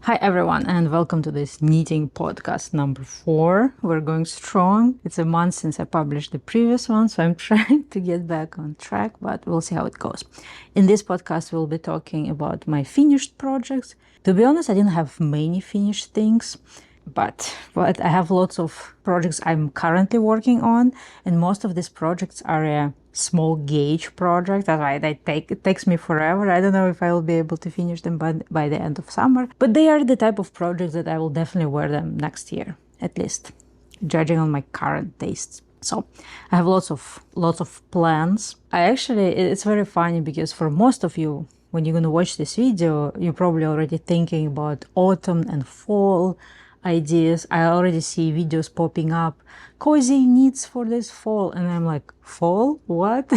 Hi everyone and welcome to this knitting podcast number 4. We're going strong. It's a month since I published the previous one, so I'm trying to get back on track, but we'll see how it goes. In this podcast, we'll be talking about my finished projects. To be honest, I didn't have many finished things, but I have lots of projects I'm currently working on, and most of these projects are a small gauge project. That's why it takes me forever. I don't know if I will be able to finish them by the end of summer, but they are the type of projects that I will definitely wear them next year, at least, judging on my current tastes. So I have lots of plans. It's very funny because for most of you, when you're gonna watch this video, you're probably already thinking about autumn and fall ideas. I already see videos popping up, cozy knits for this fall, and I'm like, fall? What?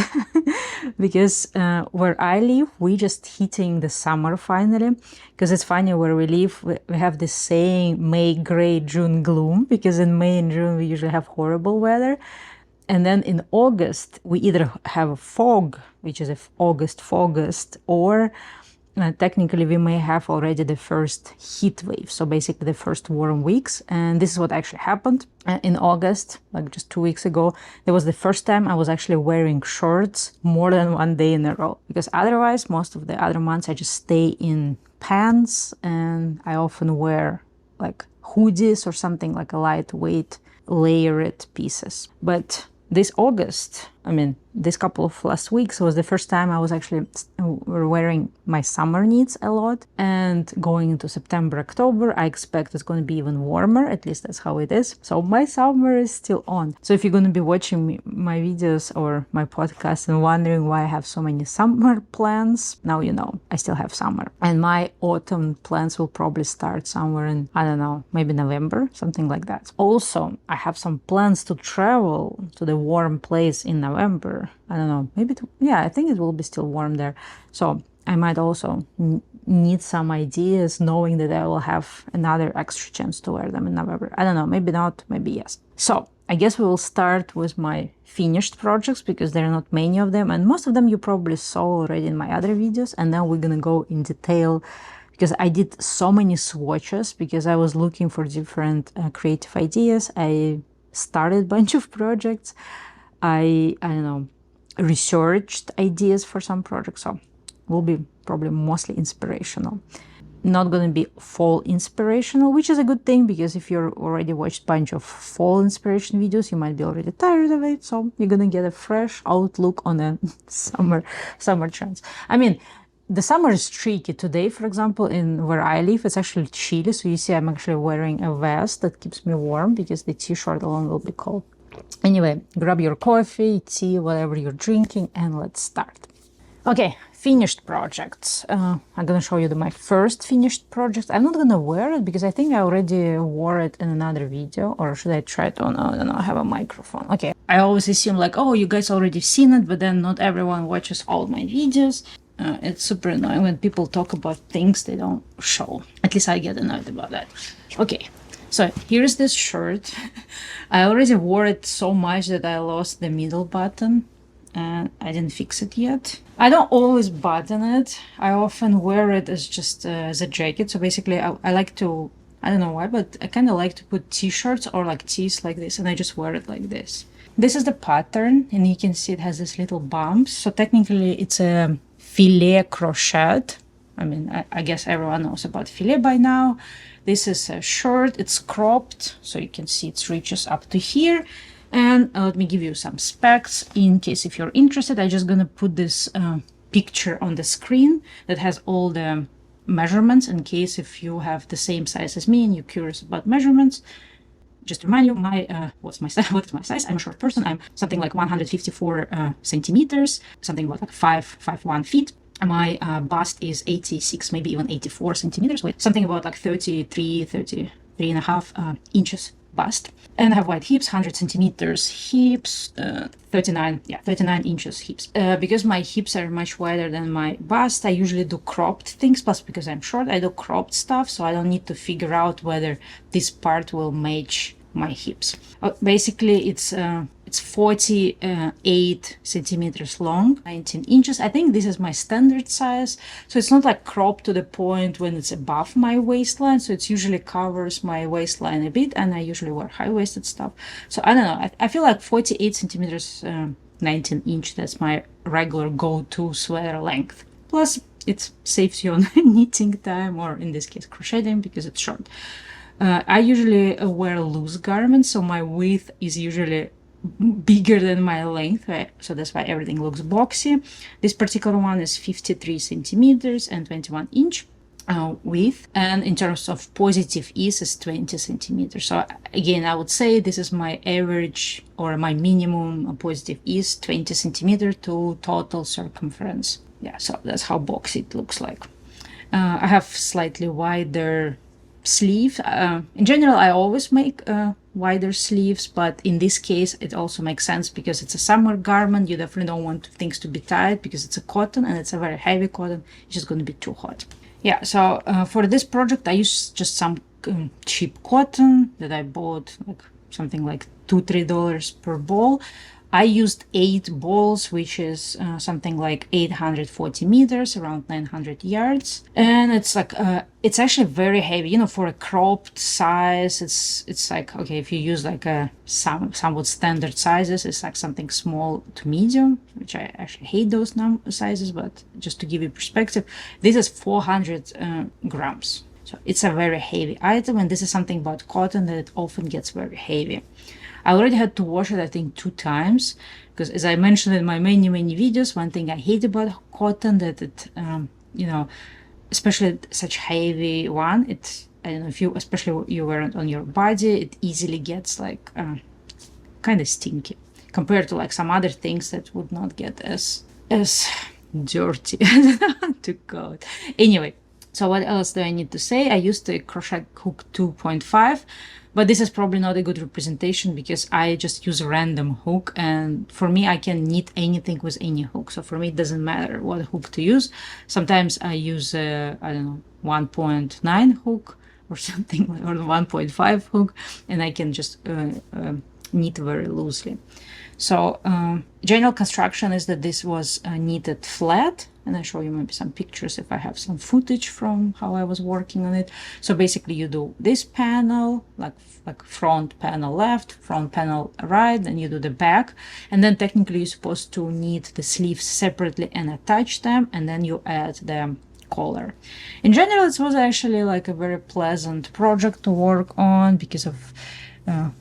Because where I live, we just hitting the summer finally. Because it's funny, where we live, we have this saying, May gray, June gloom, because in May and June we usually have horrible weather. And then in August, we either have a fog, which is August, or technically we may have already the first heat wave, so basically the first warm weeks. And this is what actually happened in August, like just 2 weeks ago. That was the first time I was actually wearing shorts more than one day in a row, because otherwise most of the other months I just stay in pants, and I often wear like hoodies or something like a lightweight layered pieces. But this August, this couple of last weeks was the first time I was actually wearing my summer knits a lot. And going into September, October, I expect it's going to be even warmer. At least that's how it is. So my summer is still on. So if you're going to be watching my videos or my podcast and wondering why I have so many summer plans, now you know, I still have summer. And my autumn plans will probably start somewhere in, I don't know, maybe November, something like that. Also, I have some plans to travel to the warm place in November. I don't know, I think it will be still warm there. So I might also need some ideas, knowing that I will have another extra chance to wear them in November. I don't know, maybe not, maybe yes. So I guess we will start with my finished projects, because there are not many of them, and most of them you probably saw already in my other videos. And then we're gonna go in detail, because I did so many swatches, because I was looking for different creative ideas. I started a bunch of projects. I don't know, researched ideas for some projects, so will be probably mostly inspirational. Not going to be fall inspirational, which is a good thing, because if you're already watched a bunch of fall inspiration videos, you might be already tired of it. So you're going to get a fresh outlook on a summer trends. The summer is tricky. Today, for example, in where I live, it's actually chilly. So you see I'm actually wearing a vest that keeps me warm, because the t-shirt alone will be cold. Anyway, grab your coffee, tea, whatever you're drinking, and let's start. Okay, finished projects. I'm gonna show you my first finished project. I'm not gonna wear it because I think I already wore it in another video. Or should I try to? No, I don't know, I have a microphone. Okay, I always assume like, oh, you guys already seen it, but then not everyone watches all my videos. It's super annoying when people talk about things they don't show. At least I get annoyed about that. Okay. So here's this shirt. I already wore it so much that I lost the middle button, and I didn't fix it yet. I don't always button it. I often wear it as just as a jacket. So basically I like to, I don't know why, but I kind of like to put t-shirts or like tees like this, and I just wear it like this. This is the pattern, and you can see it has this little bumps. So technically it's a filet crochet. I guess everyone knows about filet by now. This is a shirt, it's cropped, so you can see it reaches up to here. And let me give you some specs in case if you're interested. I'm just gonna put this picture on the screen that has all the measurements, in case if you have the same size as me and you're curious about measurements. Just to remind you, what's my size? I'm a short person. I'm something like 154 centimeters, something about like 5'1" feet. My bust is 86, maybe even 84 centimeters, with something about like 33 and a half inches bust. And I have wide hips, 100 centimeters hips, 39 inches hips. Because my hips are much wider than my bust, I usually do cropped things. Plus, because I'm short, I do cropped stuff, so I don't need to figure out whether this part will match my hips. Basically, it's it's 48 centimeters long, 19 inches. I think this is my standard size. So it's not like cropped to the point when it's above my waistline. So it usually covers my waistline a bit, and I usually wear high-waisted stuff. So I don't know. I feel like 48 centimeters, 19 inch, that's my regular go-to sweater length. Plus, it saves you on knitting time, or in this case, crocheting, because it's short. I usually wear loose garments, so my width is usually bigger than my length, right? So that's why everything looks boxy. This particular one is 53 centimeters and 21 inch width, and in terms of positive ease is 20 centimeters. So again, I would say this is my average or my minimum positive ease, 20 centimeter to total circumference. Yeah, so that's how boxy it looks like. I have slightly wider sleeves. In general, I always make wider sleeves, but in this case it also makes sense because it's a summer garment. You definitely don't want things to be tight because it's a cotton, and it's a very heavy cotton. It's just going to be too hot. Yeah, so for this project I used just some cheap cotton that I bought, like something like $2-3 per ball. I used 8 balls, which is something like 840 meters, around 900 yards. And it's like, it's actually very heavy, you know, for a cropped size. It's like, okay, if you use like a somewhat standard sizes, it's like something small to medium, which I actually hate those sizes, but just to give you perspective, this is 400 grams. So it's a very heavy item, and this is something about cotton that it often gets very heavy. I already had to wash it, I think, 2 times, because as I mentioned in my many videos, one thing I hate about cotton, that it, you know, especially such heavy one, I don't know, if you, especially you wear it on your body, it easily gets like kind of stinky compared to like some other things that would not get as dirty to call it. Anyway, so what else do I need to say? I used the crochet hook 2.5. But this is probably not a good representation because I just use a random hook, and for me I can knit anything with any hook. So for me it doesn't matter what hook to use. Sometimes I use I don't know, 1.9 hook or something, or 1.5 hook, and I can just knit very loosely. So general construction is that this was knitted flat, and I'll show you maybe some pictures if I have some footage from how I was working on it. So basically you do this panel, like front panel left, front panel right, and you do the back, and then technically you're supposed to knit the sleeves separately and attach them, and then you add the collar. In general, it was actually like a very pleasant project to work on because of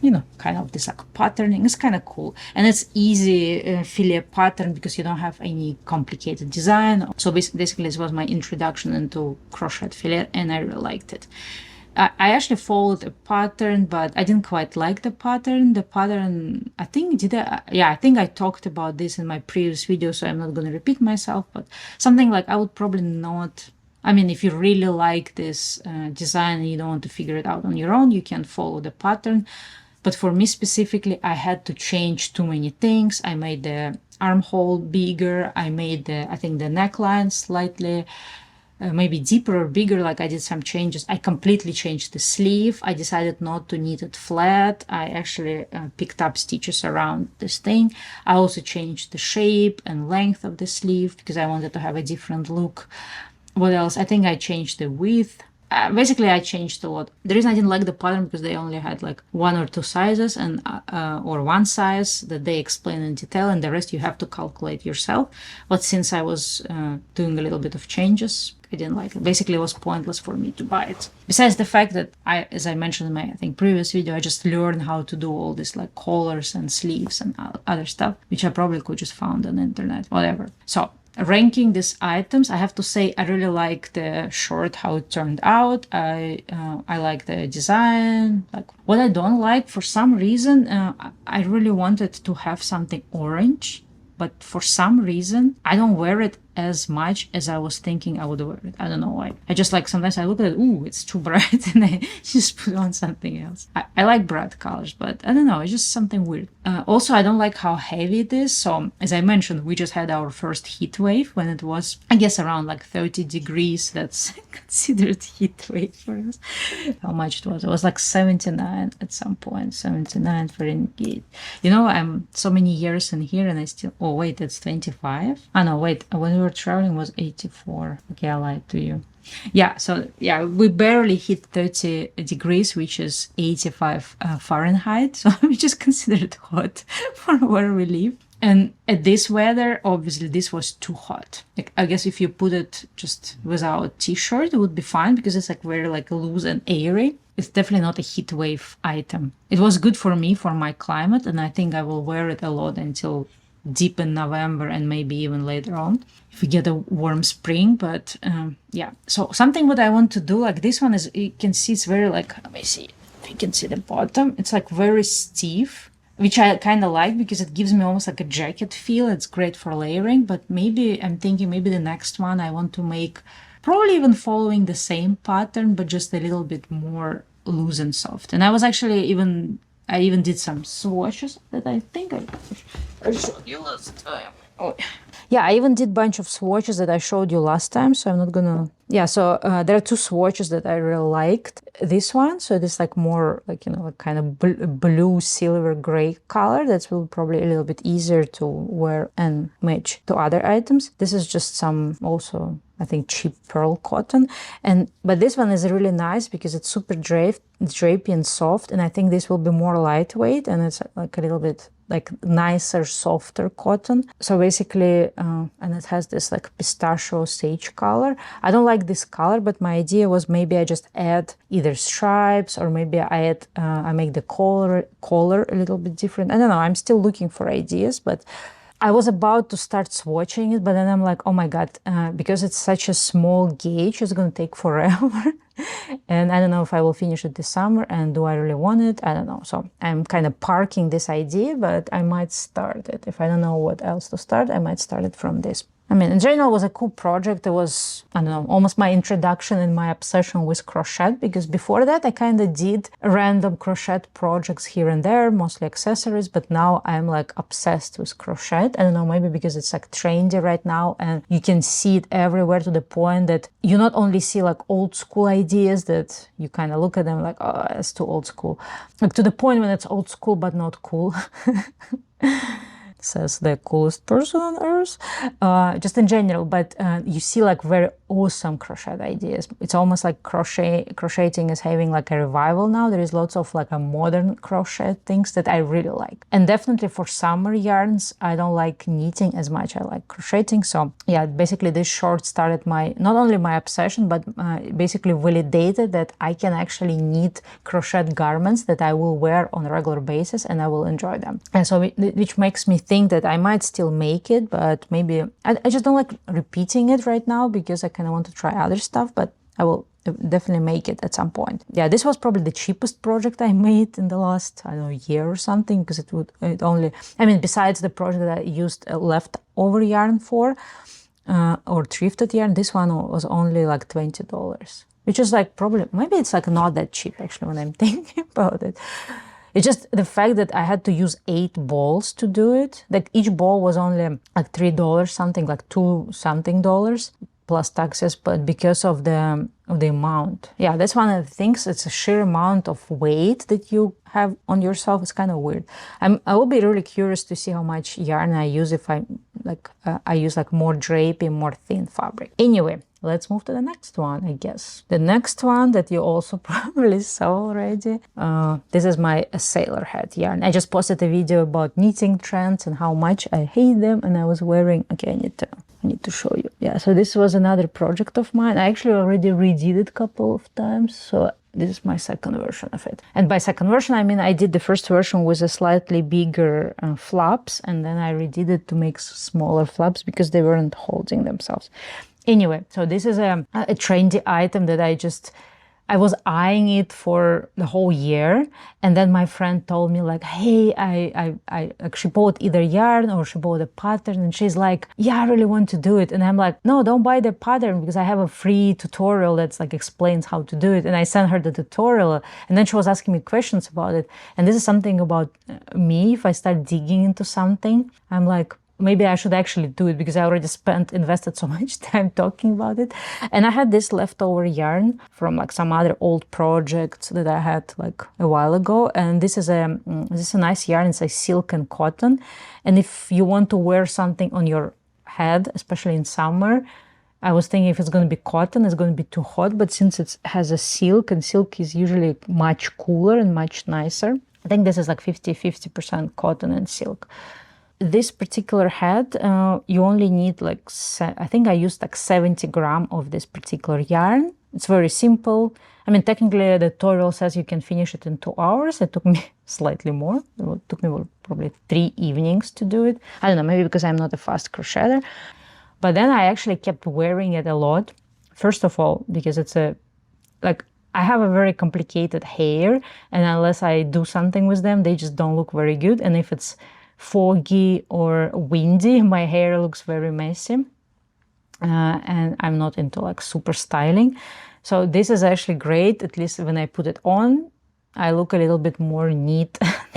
you know, kind of this like patterning. It's kind of cool, and it's easy filet pattern because you don't have any complicated design. So basically this was my introduction into crochet filet, and I really liked it. I actually followed a pattern, but I didn't quite like the pattern. The pattern, I think, I think I talked about this in my previous video, so I'm not going to repeat myself, but something like I would probably not, I mean, if you really like this design and you don't want to figure it out on your own, you can follow the pattern. But for me specifically, I had to change too many things. I made the armhole bigger. I made I think the neckline slightly maybe deeper or bigger, like I did some changes. I completely changed the sleeve. I decided not to knit it flat. I actually picked up stitches around this thing. I also changed the shape and length of the sleeve because I wanted to have a different look. What else? I think I changed the width. Basically, I changed a lot. The reason I didn't like the pattern because they only had like 1 or 2 sizes, and or 1 size that they explain in detail, and the rest you have to calculate yourself. But since I was doing a little bit of changes, I didn't like it. Basically, it was pointless for me to buy it. Besides the fact that as I mentioned in my, I think, previous video, I just learned how to do all this like collars and sleeves and other stuff, which I probably could just found on the internet, whatever. So ranking these items, I have to say I really like the shirt, how it turned out. I like the design. Like what I don't like, for some reason, I really wanted to have something orange, but for some reason I don't wear it as much as I was thinking I would wear it. I don't know why. I just like, sometimes I look at it, ooh, it's too bright, and I just put on something else. I like bright colors, but I don't know, it's just something weird. Also, I don't like how heavy it is. So as I mentioned, we just had our first heat wave when it was, I guess, around like 30 degrees. That's considered heat wave for us. How much it was? It was like 79 at some point, 79 Fahrenheit. You know, I'm so many years in here and I still, oh wait, it's 25. Oh no, wait, when we were traveling it was 84. Okay, I lied to you. Yeah, so yeah, we barely hit 30 degrees, which is 85 Fahrenheit. So we just consider it hot for where we live. And at this weather, obviously this was too hot. Like, I guess if you put it just without t-shirt, it would be fine because it's like very like loose and airy. It's definitely not a heat wave item. It was good for me, for my climate, and I think I will wear it a lot until deep in November and maybe even later on if we get a warm spring. But yeah, so something what I want to do, like this one is, you can see it's very like, let me see if you can see the bottom, it's like very stiff, which I kind of like because it gives me almost like a jacket feel. It's great for layering, but maybe I'm thinking maybe the next one I want to make probably even following the same pattern but just a little bit more loose and soft. And I was actually I even did some swatches that I think I showed you last time. Oh, yeah, I even did a bunch of swatches that I showed you last time, so I'm not gonna... Yeah, so there are two swatches that I really liked. This one, so this like more like, you know, like kind of blue, silver, gray color. That's will probably a little bit easier to wear and match to other items. This is just some also, I think, cheap pearl cotton. But this one is really nice because it's super drapey and soft, and I think this will be more lightweight, and it's like a little bit like nicer, softer cotton. So basically, and it has this like pistachio sage color. I don't like this color, but my idea was maybe I just add either stripes or maybe I make the collar a little bit different. I don't know. I'm still looking for ideas, but I was about to start swatching it, but then I'm like, oh my God, because it's such a small gauge, it's going to take forever. And I don't know if I will finish it this summer, and do I really want it? I don't know. So I'm kind of parking this idea, but I might start it. If I don't know what else to start, I might start it from this. I mean, in general, it was a cool project. It was, I don't know, almost my introduction and my obsession with crochet, because before that, I kind of did random crochet projects here and there, mostly accessories, but now I'm like obsessed with crochet. I don't know, maybe because it's like trendy right now and you can see it everywhere, to the point that you not only see like old school ideas that you kind of look at them like, oh, it's too old school. Like to the point when it's old school but not cool. Says the coolest person on earth, just in general, but you see like very awesome crochet ideas. It's almost like crocheting is having like a revival now. There is lots of like a modern crochet things that I really like. And definitely for summer yarns, I don't like knitting as much. I like crocheting. So yeah, basically this short started not only my obsession, but basically validated that I can actually knit crochet garments that I will wear on a regular basis and I will enjoy them. And so which makes me think that I might still make it, but maybe I just don't like repeating it right now because I kind of want to try other stuff, but I will definitely make it at some point. Yeah, this was probably the cheapest project I made in the last, I don't know, year or something, because it only, I mean, besides the project that I used leftover yarn for, or thrifted yarn, this one was only like $20, which is like probably, maybe it's like not that cheap actually when I'm thinking about it. It's just the fact that I had to use 8 balls to do it. Like each ball was only like $3 something, like $2 something plus taxes, but because of the amount. Yeah, that's one of the things. It's a sheer amount of weight that you have on yourself. It's kind of weird. I will be really curious to see how much yarn I use if I use like more drapey, more thin fabric. Anyway, let's move to the next one, I guess. The next one that you also probably saw already. This is my sailor hat yarn. I just posted a video about knitting trends and how much I hate them, and I was wearing, okay, I need to show you. Yeah, so this was another project of mine. I actually already redid it a couple of times, so this is my second version of it. And by second version, I mean I did the first version with a slightly bigger flaps, and then I redid it to make smaller flaps because they weren't holding themselves. Anyway, so this is a trendy item that I just I was eyeing it for the whole year, and then my friend told me like, hey, she bought either yarn or she bought a pattern, and she's like, yeah, I really want to do it. And I'm like, no, don't buy the pattern, because I have a free tutorial that's like explains how to do it. And I sent her the tutorial, and then she was asking me questions about it. And this is something about me. If I start digging into something, I'm like, maybe I should actually do it, because I already invested so much time talking about it. And I had this leftover yarn from like some other old projects that I had like a while ago. And this is a nice yarn. It's like silk and cotton. And if you want to wear something on your head, especially in summer, I was thinking if it's going to be cotton, it's going to be too hot. But since it has a silk, and silk is usually much cooler and much nicer, I think this is like 50% cotton and silk. This particular hat, you only need like, I think I used like 70 grams of this particular yarn. It's very simple. I mean, technically the tutorial says you can finish it in 2 hours. It took me slightly more. It took me probably 3 evenings to do it. I don't know, maybe because I'm not a fast crocheter. But then I actually kept wearing it a lot. First of all, because it's I have a very complicated hair, and unless I do something with them, they just don't look very good. And if it's foggy or windy, my hair looks very messy, and I'm not into like super styling. So this is actually great. At least when I put it on, I look a little bit more neat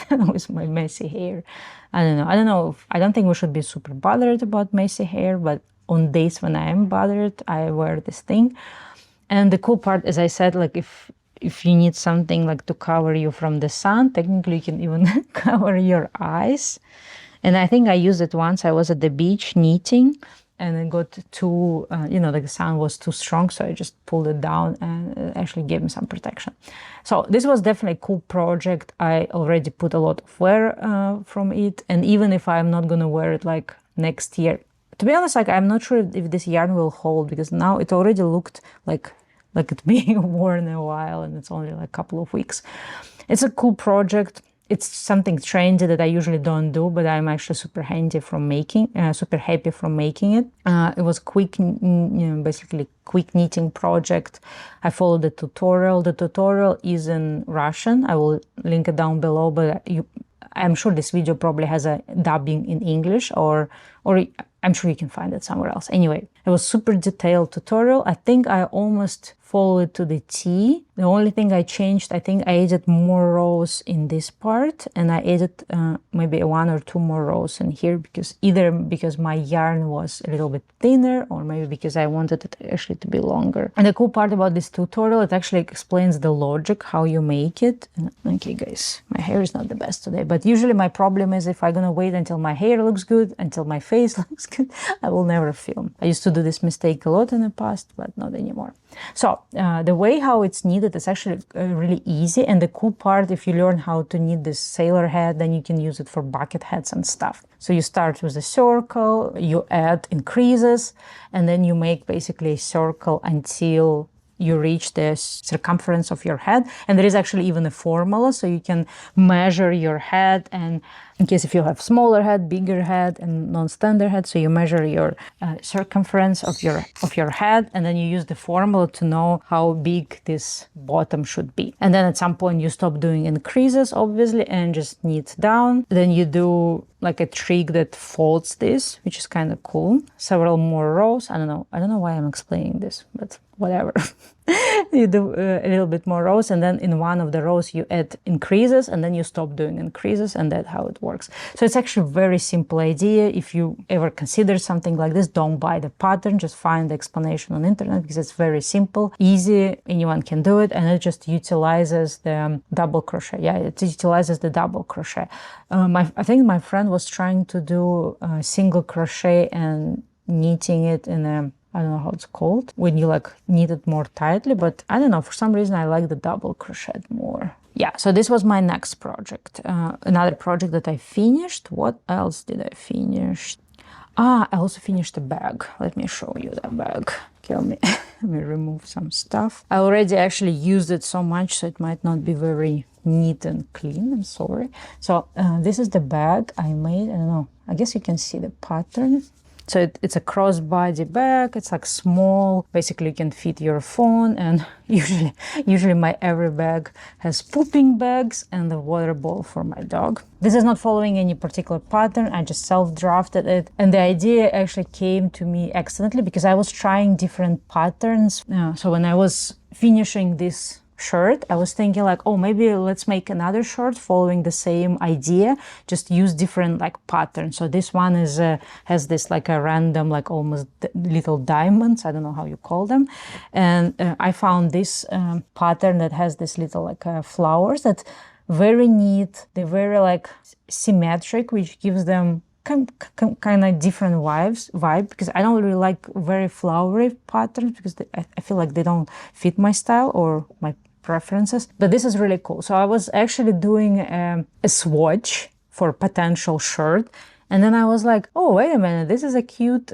than with my messy hair. I don't know. I don't think we should be super bothered about messy hair, but on days when I am bothered, I wear this thing. And the cool part, as I said, like if you need something like to cover you from the sun, technically you can even cover your eyes. And I think I used it once. I was at the beach knitting, and it got too, the sun was too strong, so I just pulled it down, and it actually gave me some protection. So this was definitely a cool project. I already put a lot of wear from it, and even if I'm not gonna wear it like next year, to be honest, like I'm not sure if this yarn will hold, because now it already looked like it's being worn a while, and it's only like a couple of weeks. It's a cool project. It's something trendy that I usually don't do, but I'm actually super happy from making it. It was quick, basically quick knitting project. I followed the tutorial. The tutorial is in Russian. I will link it down below, but I'm sure this video probably has a dubbing in English, or I'm sure you can find it somewhere else. Anyway, it was super detailed tutorial. I think I almost followed it to the T. The only thing I changed, I think I added more rows in this part, and I added maybe 1 or 2 more rows in here, because my yarn was a little bit thinner, or maybe because I wanted it actually to be longer. And the cool part about this tutorial, it actually explains the logic, how you make it. Okay guys, my hair is not the best today, but usually my problem is if I'm gonna wait until my hair looks good, until my face looks good, I will never film. I used to do this mistake a lot in the past, but not anymore. So the way how it's knitted is actually really easy. And the cool part, if you learn how to knit this sailor hat, then you can use it for bucket hats and stuff. So you start with a circle, you add increases, and then you make basically a circle until you reach the circumference of your head. And there is actually even a formula, so you can measure your head, and in case if you have smaller head, bigger head, and non-standard head, so you measure your circumference of your head, and then you use the formula to know how big this bottom should be. And then at some point you stop doing increases, obviously, and just knit down. Then you do like a trick that folds this, which is kind of cool. Several more rows. I don't know why I'm explaining this, but whatever. You do a little bit more rows, and then in one of the rows you add increases, and then you stop doing increases, and that's how it works. So it's actually a very simple idea. If you ever consider something like this, don't buy the pattern, just find the explanation on the internet, because it's very simple, easy, anyone can do it, and it just utilizes the double crochet. Yeah, it utilizes the double crochet. I think my friend was trying to do single crochet and knitting it in a, I don't know how it's called, when you like knit it more tightly, but I don't know, for some reason I like the double crochet more. Yeah, so this was my next project. Another project that I finished. What else did I finish? I also finished a bag. Let me show you the bag. Okay, let me remove some stuff. I already actually used it so much, so it might not be very neat and clean. I'm sorry. So this is the bag I made. I don't know. I guess you can see the pattern. So it's a crossbody bag. It's like small. Basically, you can fit your phone, and usually my every bag has pooping bags and the water bowl for my dog. This is not following any particular pattern. I just self-drafted it, and the idea actually came to me accidentally because I was trying different patterns. So when I was finishing this shirt, I was thinking like, oh, maybe let's make another shirt following the same idea, just use different like patterns. So this one is has this like a random, like almost little diamonds, I don't know how you call them, and I found this pattern that has this little like flowers that very neat. They're very like symmetric, which gives them kind of different vibe, because I don't really like very flowery patterns because I feel like they don't fit my style or my preferences. But this is really cool. So I was actually doing a swatch for potential shirt, and then I was like, oh, wait a minute, this is a cute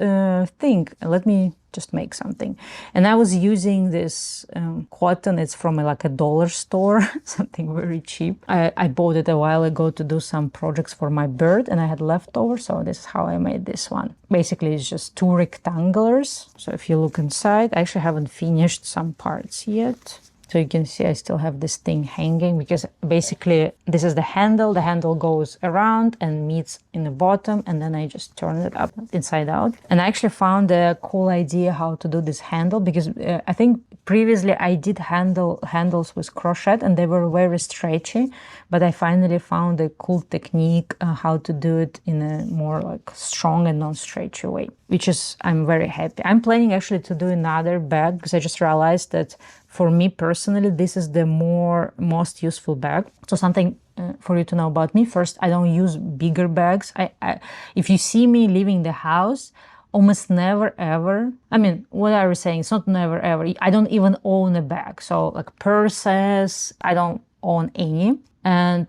thing. Let me just make something. And I was using this cotton. It's from like a dollar store, something very cheap. I bought it a while ago to do some projects for my bird, and I had leftovers, so this is how I made this one. Basically, it's just 2 rectangulars. So if you look inside, I actually haven't finished some parts yet. So you can see I still have this thing hanging, because basically this is the handle. The handle goes around and meets in the bottom, and then I just turn it up inside out. And I actually found a cool idea how to do this handle, because I think previously I did handles with crochet and they were very stretchy, but I finally found a cool technique how to do it in a more like strong and non-stretchy way, which is, I'm very happy. I'm planning actually to do another bag, because I just realized that for me personally, this is the most useful bag. So something for you to know about me. First, I don't use bigger bags. If you see me leaving the house, almost never ever, I mean, what are we saying? It's not never ever. I don't even own a bag. So like purses, I don't own any. And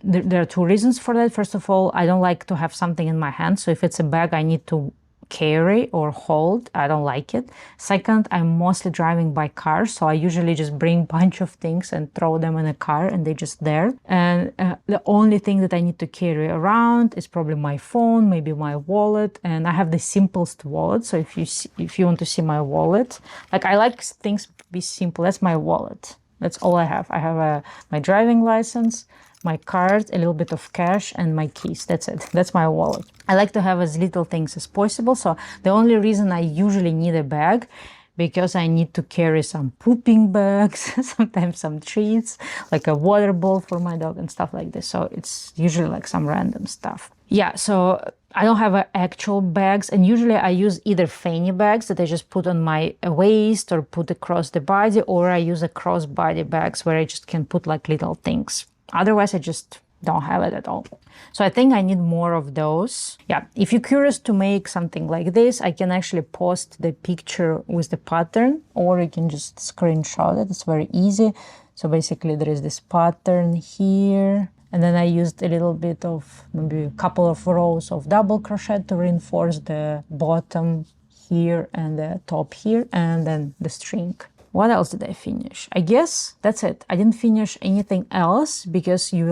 there are 2 reasons for that. First of all, I don't like to have something in my hand. So if it's a bag I need to carry or hold, I don't like it. Second, I'm mostly driving by car, so I usually just bring a bunch of things and throw them in a car, and they're just there. And the only thing that I need to carry around is probably my phone, maybe my wallet, and I have the simplest wallet. So if you want to see my wallet, like I like things to be simple. That's my wallet. That's all I have. I have my driving license, my card, a little bit of cash, and my keys. That's it. That's my wallet. I like to have as little things as possible. So the only reason I usually need a bag, because I need to carry some pooping bags, sometimes some treats, like a water bowl for my dog and stuff like this. So it's usually like some random stuff. Yeah, so I don't have actual bags, and usually I use either fanny bags that I just put on my waist or put across the body, or I use a crossbody bags where I just can put like little things. Otherwise, I just don't have it at all. So I think I need more of those. Yeah, if you're curious to make something like this, I can actually post the picture with the pattern, or you can just screenshot it. It's very easy. So basically there is this pattern here, and then I used a little bit of, maybe a couple of rows of double crochet to reinforce the bottom here and the top here, and then the string. What else did I finish? I guess that's it. I didn't finish anything else, because we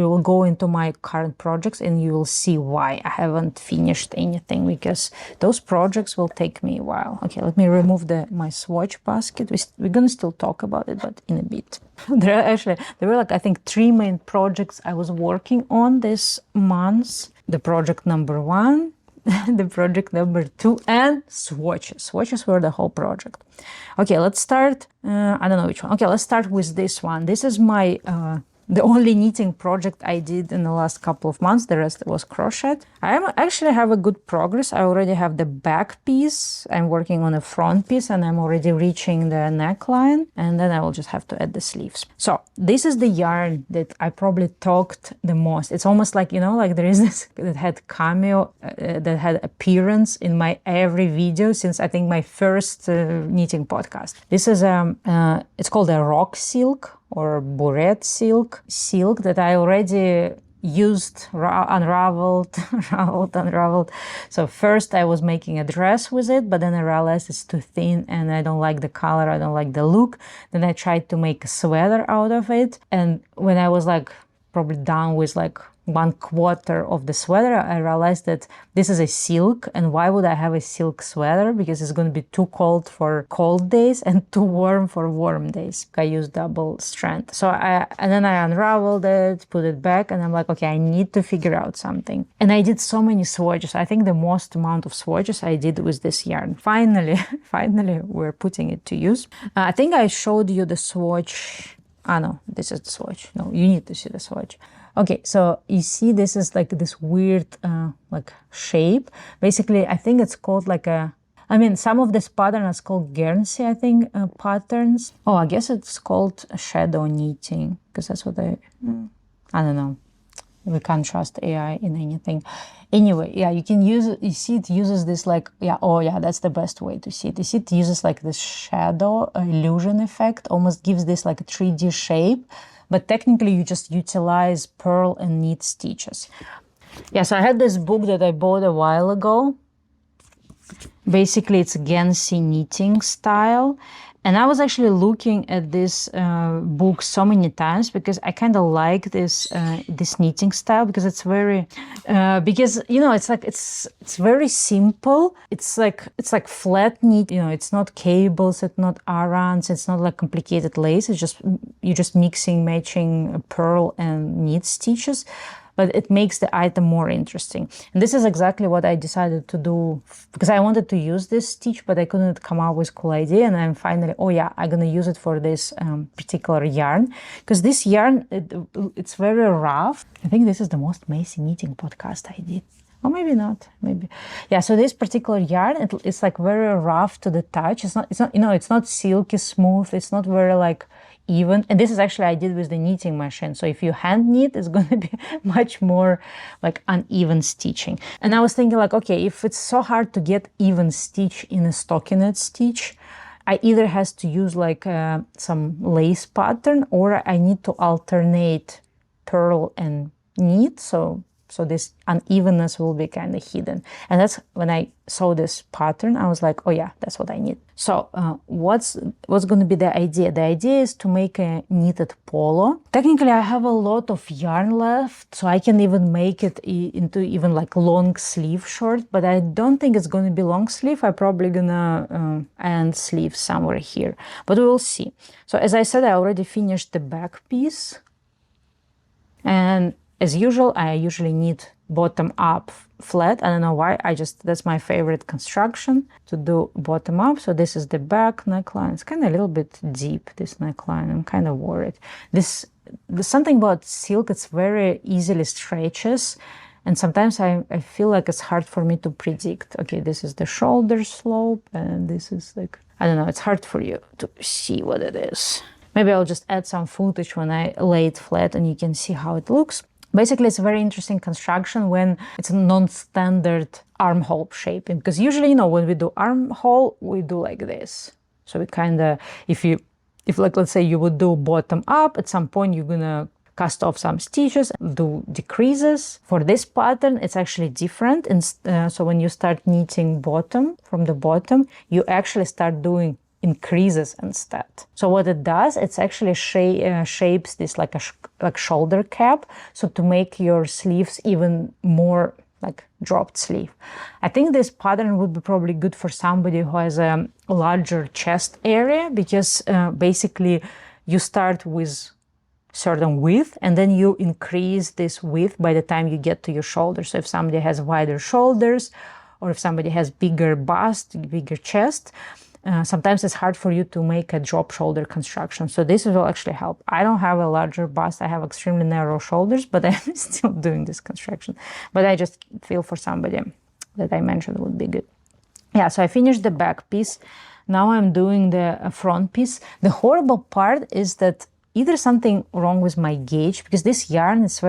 will go into my current projects and you will see why I haven't finished anything, because those projects will take me a while. Okay, let me remove my swatch basket. We're gonna still talk about it, but in a bit. There were like, I think 3 main projects I was working on this month. The project number 1, the project number 2, and swatches. Swatches were the whole project. Okay, let's start. I don't know which one. Okay, let's start with this one. This is my the only knitting project I did in the last couple of months. The rest was crochet. I actually have a good progress. I already have the back piece. I'm working on the front piece, and I'm already reaching the neckline, and then I will just have to add the sleeves. So this is the yarn that I probably talked the most. It's almost like, you know, like there is this that had cameo, that had appearance in my every video since I think my first knitting podcast. This is it's called a rock silk or bourette silk that I already used, unraveled. So first I was making a dress with it, but then I realized it's too thin and I don't like the color, I don't like the look. Then I tried to make a sweater out of it, and when I was like probably done with like 1/4 of the sweater, I realized that this is a silk, and why would I have a silk sweater? Because it's going to be too cold for cold days and too warm for warm days. I used double strand. So and then I unraveled it, put it back, and I'm like, okay, I need to figure out something. And I did so many swatches. I think the most amount of swatches I did with this yarn. Finally, we're putting it to use. I think I showed you the swatch. No, this is the swatch. No, you need to see the swatch. Okay, so you see this is like this weird like shape. Basically, I think it's called like some of this pattern is called Guernsey, I think, patterns. Oh, I guess it's called shadow knitting, because that's what I don't know. We can't trust AI in anything. Anyway, yeah, you can use it. You see it uses this like, that's the best way to see it. You see it uses like this shadow illusion effect, almost gives this like a 3D shape. But technically, you just utilize purl and knit stitches. Yeah, so I had this book that I bought a while ago. Basically, it's Guernsey knitting style. And I was actually looking at this book so many times because I kind of like this this knitting style, because it's very it's very simple. It's like flat knit. It's not cables, it's not arans, it's not like complicated lace. It's just you're just mixing, matching purl and knit stitches. But it makes the item more interesting. And this is exactly what I decided to do, because I wanted to use this stitch, but I couldn't come up with a cool idea. And I'm finally, I'm going to use it for this particular yarn. Because this yarn, it's very rough. I think this is the most messy knitting podcast I did. Or maybe not, maybe. Yeah, so this particular yarn, it's like very rough to the touch. It's not silky smooth. It's not very like even. And this is actually I did with the knitting machine. So if you hand knit, it's going to be much more like uneven stitching. And I was thinking like, okay, if it's so hard to get even stitch in a stockinette stitch, I either has to use like some lace pattern, or I need to alternate purl and knit. So this unevenness will be kind of hidden. And that's when I saw this pattern, I was like, oh yeah, that's what I need. So what's going to be the idea? The idea is to make a knitted polo. Technically, I have a lot of yarn left, so I can even make it into even like long sleeve short, but I don't think it's going to be long sleeve. I'm probably gonna end sleeve somewhere here, but we will see. So as I said, I already finished the back piece. And as usual, I usually knit bottom up flat. I don't know why, that's my favorite construction, to do bottom up. So this is the back neckline. It's kind of a little bit deep, this neckline. I'm kind of worried. There's something about silk, it's very easily stretches. And sometimes I feel like it's hard for me to predict. Okay, this is the shoulder slope, and this is like, I don't know, it's hard for you to see what it is. Maybe I'll just add some footage when I lay it flat and you can see how it looks. Basically, it's a very interesting construction when it's a non-standard armhole shaping, because usually, when we do armhole, we do like this. So we kind of, if like, let's say you would do bottom up, at some point you're gonna cast off some stitches, do decreases. For this pattern, it's actually different. And so when you start knitting from the bottom, you actually start doing increases instead. So what it does, it's actually shapes this like shoulder cap, so to make your sleeves even more like dropped sleeve. I think this pattern would be probably good for somebody who has a larger chest area, because basically you start with certain width and then you increase this width by the time you get to your shoulders. So if somebody has wider shoulders, or if somebody has bigger bust, bigger chest, sometimes it's hard for you to make a drop shoulder construction. So this will actually help. I don't have a larger bust. I have extremely narrow shoulders, but I'm still doing this construction. But I just feel for somebody that I mentioned would be good. Yeah, so I finished the back piece. Now I'm doing the front piece. The horrible part is that either something wrong with my gauge, because this yarn is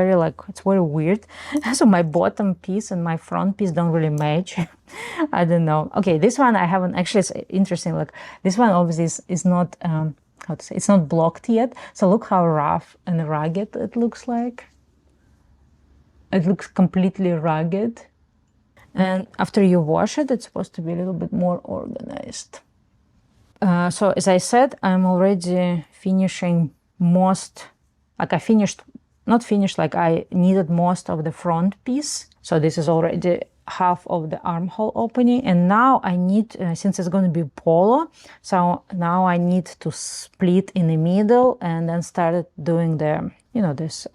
it's very weird. So my bottom piece and my front piece don't really match. I don't know. Okay, this one I haven't, actually it's interesting. Look, this one obviously is not, it's not blocked yet. So look how rough and rugged it looks like. It looks completely rugged. And after you wash it, it's supposed to be a little bit more organized. So as I said, I'm already finishing I finished not finished, like I needed most of the front piece. So this is already half of the armhole opening, and now I need, since it's going to be polo, so now I need to split in the middle and then started doing the, you know, this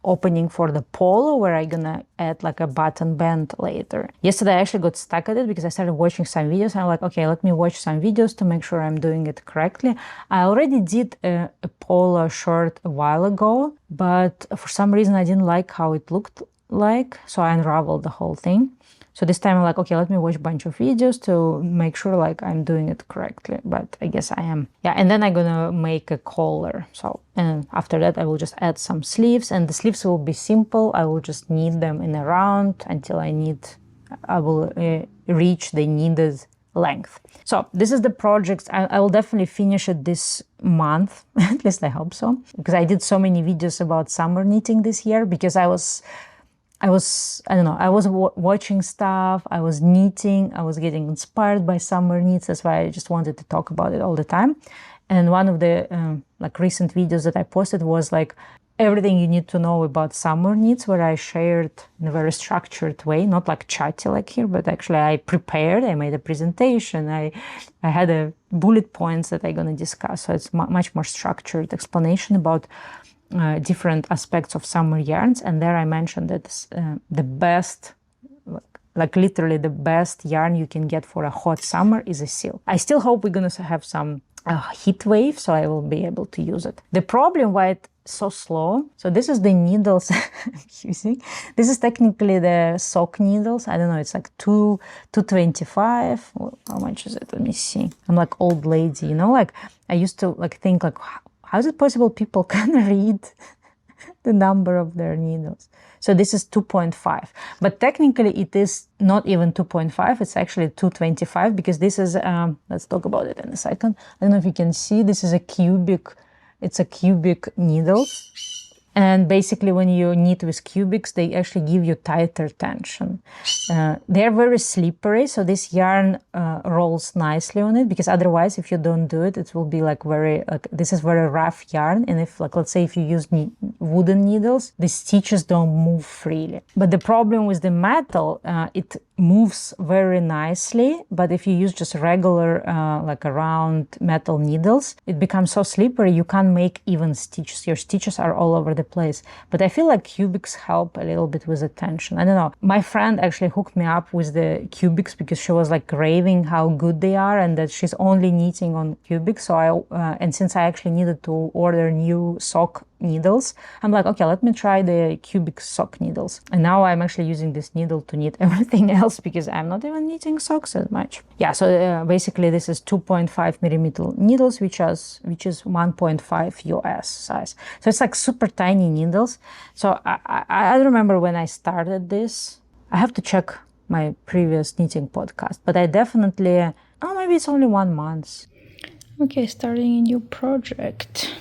opening for the polo, where I'm gonna add like a button band later. Yesterday I actually got stuck at it because I started watching some videos. I'm like, okay, let me watch some videos to make sure I'm doing it correctly. I already did a polo shirt a while ago, but for some reason I didn't like how it looked like, so I unraveled the whole thing. So this time I'm like, okay, let me watch a bunch of videos to make sure like I'm doing it correctly, but I guess I am. Yeah, and then I'm gonna make a collar. So, and after that I will just add some sleeves, and the sleeves will be simple. I will just knit them in a round until I will reach the needed length. So this is the project. I will definitely finish it this month, at least I hope so, because I did so many videos about summer knitting this year, because I was watching stuff, I was knitting, I was getting inspired by summer knits. That's why I just wanted to talk about it all the time. And one of the like recent videos that I posted was like everything you need to know about summer knits, where I shared in a very structured way, not like chatty like here, but actually I prepared, I made a presentation, I had a bullet points that I'm going to discuss. So it's much more structured explanation about different aspects of summer yarns. And there I mentioned that the best, like literally the best yarn you can get for a hot summer is a silk. I still hope we're gonna have some heat wave, so I will be able to use it. The problem why it's so slow, so this is the needles I'm using. This is technically the sock needles. I don't know, it's like 225. How much is it? Let me see. I'm like old lady, you know, like I used to like think like, how is it possible people can read the number of their needles? So this is 2.5, but technically it is not even 2.5, it's actually 225, because this is, let's talk about it in a second. I don't know if you can see, this is a cubic, it's a cubic needle. And basically when you knit with cubics, they actually give you tighter tension. They're very slippery, so this yarn rolls nicely on it, because otherwise if you don't do it, it will be like this is very rough yarn. And if like, let's say if you use wooden needles, the stitches don't move freely. But the problem with the metal, it moves very nicely, but if you use just regular like a round metal needles, it becomes so slippery you can't make even stitches. Your stitches are all over the place. But I feel like cubics help a little bit with the tension. I don't know. My friend actually hooked me up with the cubics because she was like raving how good they are and that she's only knitting on cubics. So and since I actually needed to order new sock needles, I'm like, okay, let me try the cubic sock needles. And now I'm actually using this needle to knit everything else because I'm not even knitting socks as much. Yeah, so basically this is 2.5 millimeter needles, which is 1.5 US size. So it's like super tiny needles. So I remember when I started this, I have to check my previous knitting podcast, but I definitely, maybe it's only 1 month. Okay, starting a new project.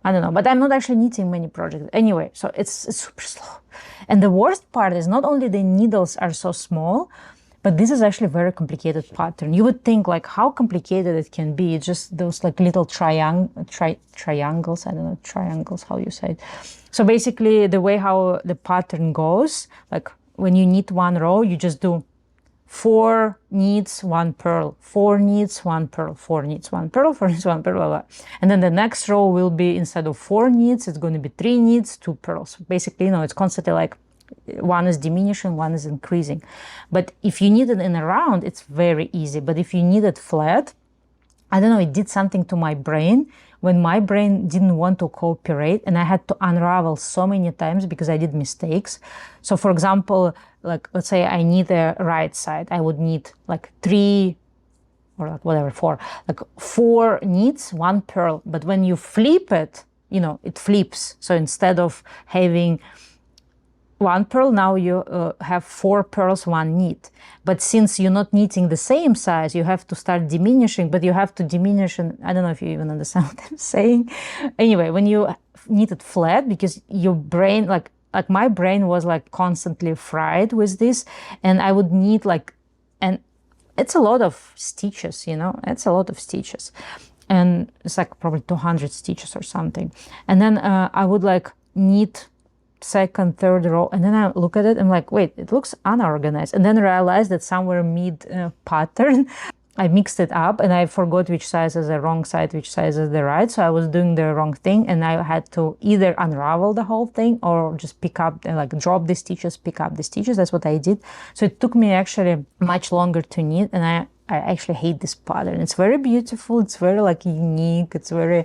I don't know, but I'm not actually knitting many projects. Anyway, so it's super slow. And the worst part is not only the needles are so small, but this is actually a very complicated pattern. You would think like how complicated it can be. It's just those like little triangles. I don't know, triangles, how you say it. So basically the way how the pattern goes, like when you knit one row, you just do 4 knits, 1 purl, 4 knits, 1 purl, 4 knits, 1 purl, 4 knits, 1 purl, blah, blah. And then the next row will be, instead of 4 knits, it's going to be 3 knits, 2 purls. Basically, it's constantly like one is diminishing, one is increasing. But if you knit it in a round, it's very easy. But if you knit it flat, I don't know, it did something to my brain when my brain didn't want to cooperate, and I had to unravel so many times because I did mistakes. So for example, like let's say I knit the right side, I would knit like 3 or like whatever, 4, like 4 knits, 1 purl. But when you flip it, it flips. So instead of having 1 purl, now you have 4 purls, 1 knit. But since you're not knitting the same size, you have to start diminishing, but you have to diminish, and I don't know if you even understand what I'm saying. Anyway, when you knit it flat, because your brain, like my brain was like constantly fried with this, and I would knit and it's a lot of stitches, it's a lot of stitches. And it's like probably 200 stitches or something. And then I would like knit second, third row, and then I look at it, I'm like, wait, it looks unorganized. And then I realized that somewhere mid pattern, I mixed it up and I forgot which size is the wrong side, which size is the right. So I was doing the wrong thing, and I had to either unravel the whole thing or just pick up, like drop the stitches, pick up the stitches. That's what I did. So it took me actually much longer to knit, and I actually hate this pattern. It's very beautiful. It's very like unique. It's very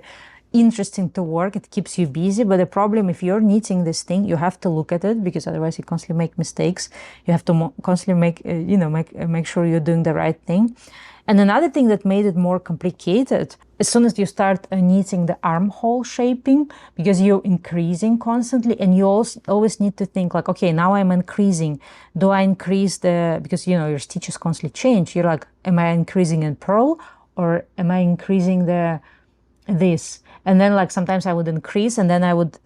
interesting to work. It keeps you busy. But the problem, if you're knitting this thing, you have to look at it, because otherwise you constantly make mistakes. You have to constantly make sure you're doing the right thing. And another thing that made it more complicated, as soon as you start knitting the armhole shaping, because you're increasing constantly, and you always need to think like, okay, now I'm increasing. Do I increase because your stitches constantly change. You're like, am I increasing in purl, or am I increasing this? And then like sometimes I would increase, and then I would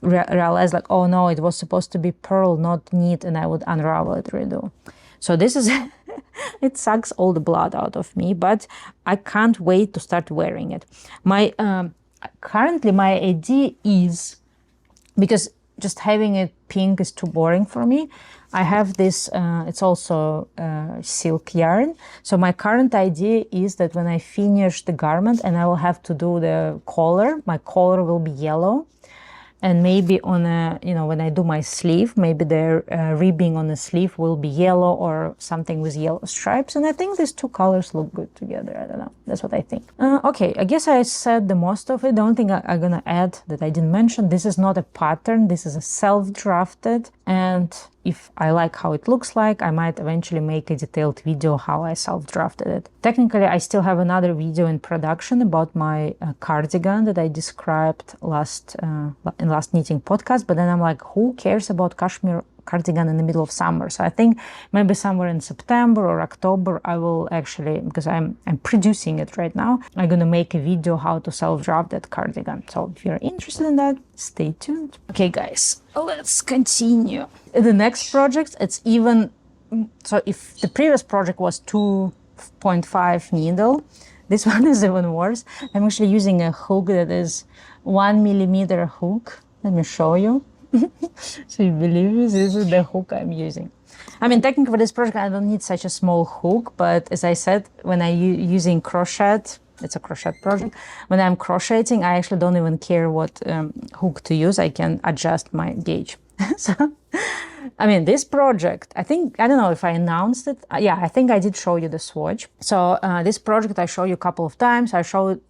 realize like, oh no, it was supposed to be purl, not knit, and I would unravel it, redo. So this is, it sucks all the blood out of me, but I can't wait to start wearing it. Currently my idea is, because just having it pink is too boring for me, I have this, it's also silk yarn. So my current idea is that when I finish the garment and I will have to do the collar, my collar will be yellow. And maybe on when I do my sleeve, maybe the ribbing on the sleeve will be yellow or something with yellow stripes. And I think these two colors look good together. I don't know. That's what I think. Okay, I guess I said the most of it. The only thing I'm gonna add that I didn't mention, this is not a pattern. This is a self-drafted. And if I like how it looks like, I might eventually make a detailed video how I self-drafted it. Technically, I still have another video in production about my cardigan that I described in last knitting podcast, but then I'm like, who cares about cashmere cardigan in the middle of summer? So I think maybe somewhere in September or October I will actually, because I'm producing it right now, I'm gonna make a video how to self-draft that cardigan. So if you're interested in that, stay tuned. Okay guys, let's continue. The next project, it's even, so if the previous project was 2.5 needle, this one is even worse. I'm actually using a hook that is 1 millimeter hook. Let me show you. So you believe me, this is the hook I'm using. I mean, technically for this project I don't need such a small hook, but as I said, when I'm using crochet, it's a crochet project, when I'm crocheting, I actually don't even care what hook to use. I can adjust my gauge. So, I mean, this project, I don't know if I announced it. Yeah, I think I did show you the swatch. So this project I showed you a couple of times. I showed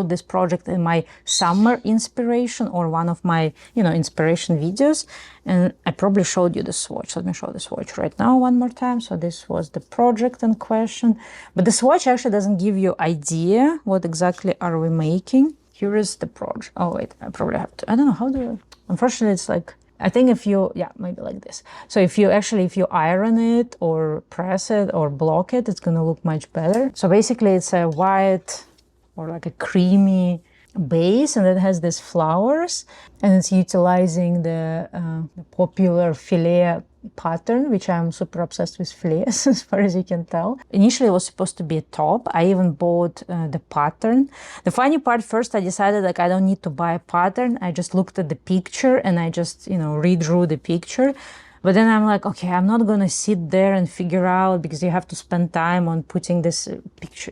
this project in my summer inspiration, or one of my inspiration videos, and I probably showed you the swatch. Let me show the swatch right now one more time. So this was the project in question, but the swatch actually doesn't give you idea what exactly are we making. Here is the project. Oh wait, I probably have to, I don't know how do unfortunately it's like, I think if you, yeah, maybe like this. So if you iron it or press it or block it, it's gonna look much better. So basically it's a white or like a creamy base, and it has these flowers, and it's utilizing the popular filet pattern, which I'm super obsessed with filets as far as you can tell. Initially it was supposed to be a top. I even bought the pattern. The funny part, first I decided like I don't need to buy a pattern. I just looked at the picture and I just redrew the picture. But then I'm like, okay, I'm not gonna sit there and figure out, because you have to spend time on putting this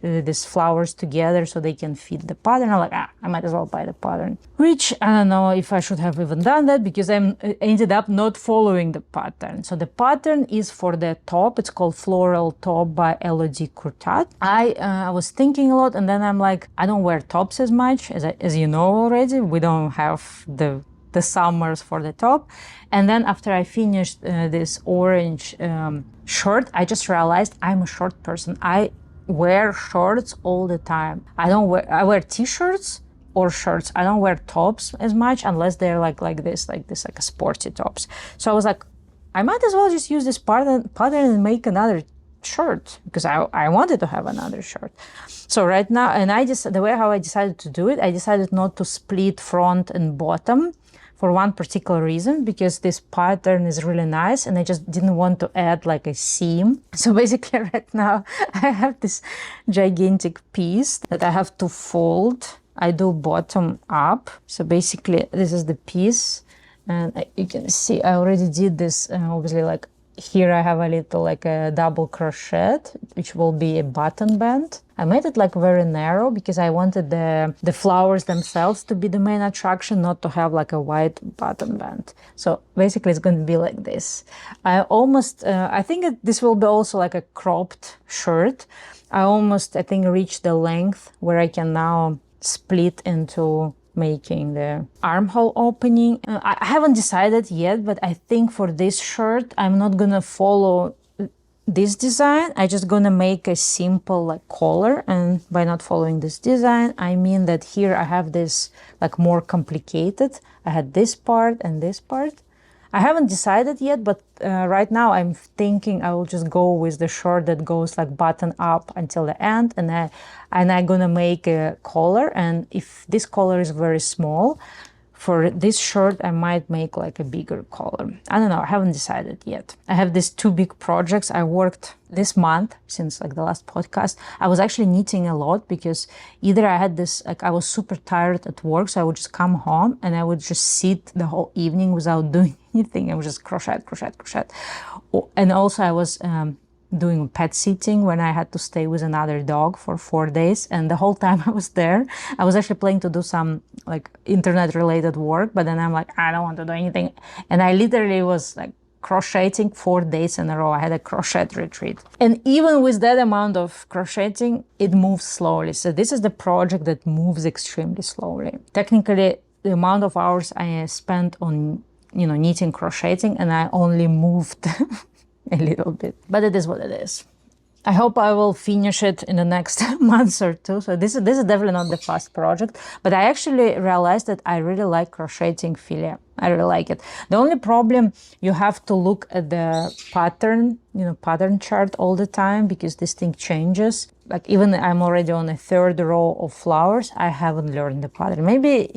these flowers together so they can fit the pattern. I'm like, I might as well buy the pattern. Which I don't know if I should have even done that, because I ended up not following the pattern. So the pattern is for the top. It's called Floral Top by Elodie Courtat. I was thinking a lot, and then I'm like, I don't wear tops as much as you know already. We don't have the summers for the top. And then after I finished this orange shirt, I just realized I'm a short person. I wear shorts all the time. I wear t-shirts or shirts. I don't wear tops as much unless they're like a sporty tops. So I was like, I might as well just use this pattern and make another shirt, because I wanted to have another shirt. So right now, and the way how I decided to do it, I decided not to split front and bottom for one particular reason, because this pattern is really nice and I just didn't want to add like a seam. So basically right now I have this gigantic piece that I have to fold. I do bottom up. So basically this is the piece And you can see I already did this, obviously, like here I have a little like a double crochet, which will be a button band. I made it like very narrow because I wanted the flowers themselves to be the main attraction, not to have like a wide button band. So basically it's going to be like this. I almost, I think this will be also like a cropped shirt. I think reached the length where I can now split into making the armhole opening. I haven't decided yet, but I think for this shirt, I'm not gonna follow this design. I just gonna make a simple like collar, and by not following this design, I mean that here I have this like more complicated. I had this part and this part. I haven't decided yet, but right now I'm thinking I will just go with the shirt that goes like button up until the end, and I'm gonna make a collar. And if this collar is very small, for this shirt I might make like a bigger collar. I don't know, I haven't decided yet. I have these two big projects I worked this month since like the last podcast. I was actually knitting a lot because either I had this, like I was super tired at work, so I would just come home and I would just sit the whole evening without doing anything. I would just crochet. And also I was doing pet sitting when I had to stay with another dog for 4 days, and the whole time I was there I was actually planning to do some like internet related work, but then I'm like, I don't want to do anything, and I literally was like crocheting 4 days in a row. I had a crochet retreat, and even with that amount of crocheting, it moves slowly. So this is the project that moves extremely slowly. Technically, the amount of hours I spent on knitting, crocheting, and I only moved a little bit, but it is what it is. I hope I will finish it in the next month or two. So this is definitely not the fast project, but I actually realized that I really like crocheting filet. I really like it. The only problem, you have to look at the pattern, pattern chart all the time, because this thing changes. Like even I'm already on a third row of flowers, I haven't learned the pattern. Maybe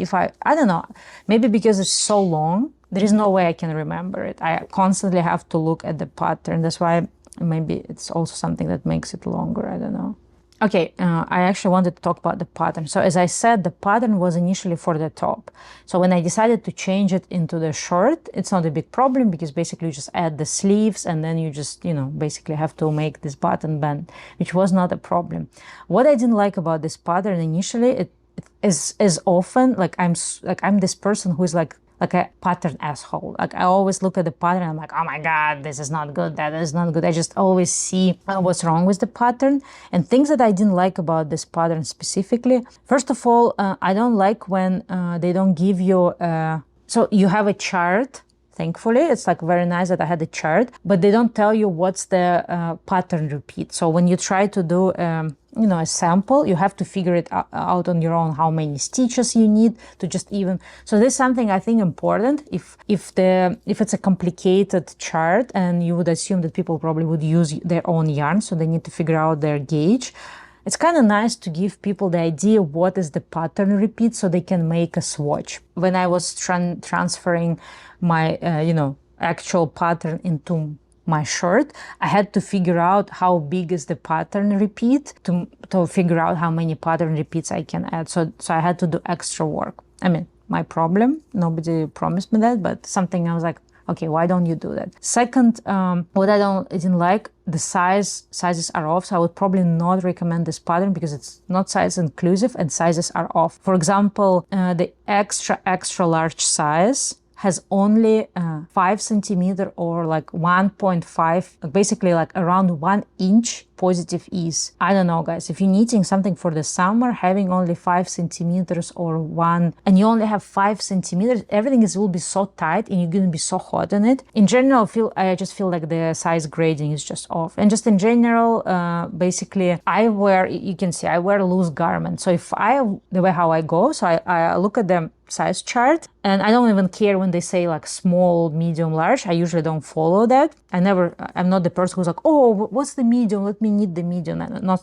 I don't know, maybe because it's so long, there is no way I can remember it. I constantly have to look at the pattern. That's why maybe it's also something that makes it longer. I don't know. Okay, I actually wanted to talk about the pattern. So as I said, the pattern was initially for the top. So when I decided to change it into the shirt, it's not a big problem, because basically you just add the sleeves and then you just, basically have to make this button band, which was not a problem. What I didn't like about this pattern initially, it is as often, like I'm this person who is like a pattern asshole. Like I always look at the pattern and I'm like, oh my God, this is not good, that is not good. I just always see what's wrong with the pattern and things that I didn't like about this pattern specifically. First of all, I don't like when they don't give you, so you have a chart. Thankfully, it's like very nice that I had a chart, but they don't tell you what's the pattern repeat. So when you try to do a sample, you have to figure it out on your own, how many stitches you need to just even. So this is something I think important. If it's a complicated chart, and you would assume that people probably would use their own yarn, so they need to figure out their gauge. It's kind of nice to give people the idea what is the pattern repeat, so they can make a swatch. When I was transferring my actual pattern into my shirt, I had to figure out how big is the pattern repeat to figure out how many pattern repeats I can add. So I had to do extra work. I mean, my problem, nobody promised me that, but something I was like, okay, why don't you do that? Second, what I didn't like, the sizes are off. So I would probably not recommend this pattern because it's not size inclusive and sizes are off. For example, the extra large size has only 5 centimeter or like 1.5, basically like around 1 inch positive ease. I don't know, guys, if you're knitting something for the summer, having only 5 centimeters or 1, and you only have 5 centimeters, everything will be so tight and you're going to be so hot on it. In general, I just feel like the size grading is just off. And just in general, basically, you can see I wear loose garments. So the way how I go, so I look at them size chart, and I don't even care when they say like small, medium, large. I usually don't follow that. I'm not the person who's like, oh, what's the medium? Let me knit the medium.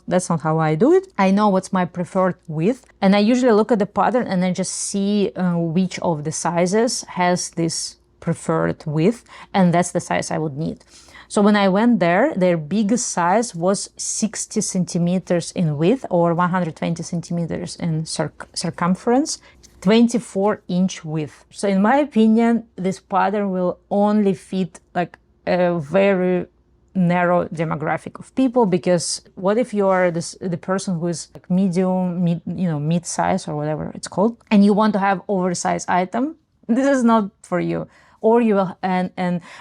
That's not how I do it. I know what's my preferred width, and I usually look at the pattern and I just see which of the sizes has this preferred width, and that's the size I would need. So when I went there, their biggest size was 60 centimeters in width or 120 centimeters in circumference, 24-inch width. So in my opinion, this pattern will only fit like a very narrow demographic of people, because what if you are the person who is like medium, mid size or whatever it's called, and you want to have oversized item? This is not for you. Or you will,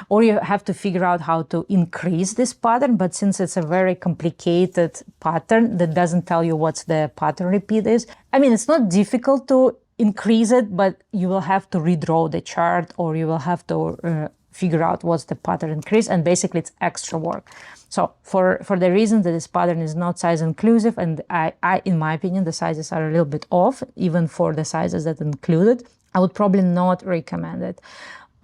or you have to figure out how to increase this pattern. But since it's a very complicated pattern that doesn't tell you what's the pattern repeat is, I mean, it's not difficult to increase it, but you will have to redraw the chart, or you will have to figure out what's the pattern increase, and basically it's extra work. So for the reason that this pattern is not size inclusive, and I in my opinion the sizes are a little bit off even for the sizes that included, I would probably not recommend it.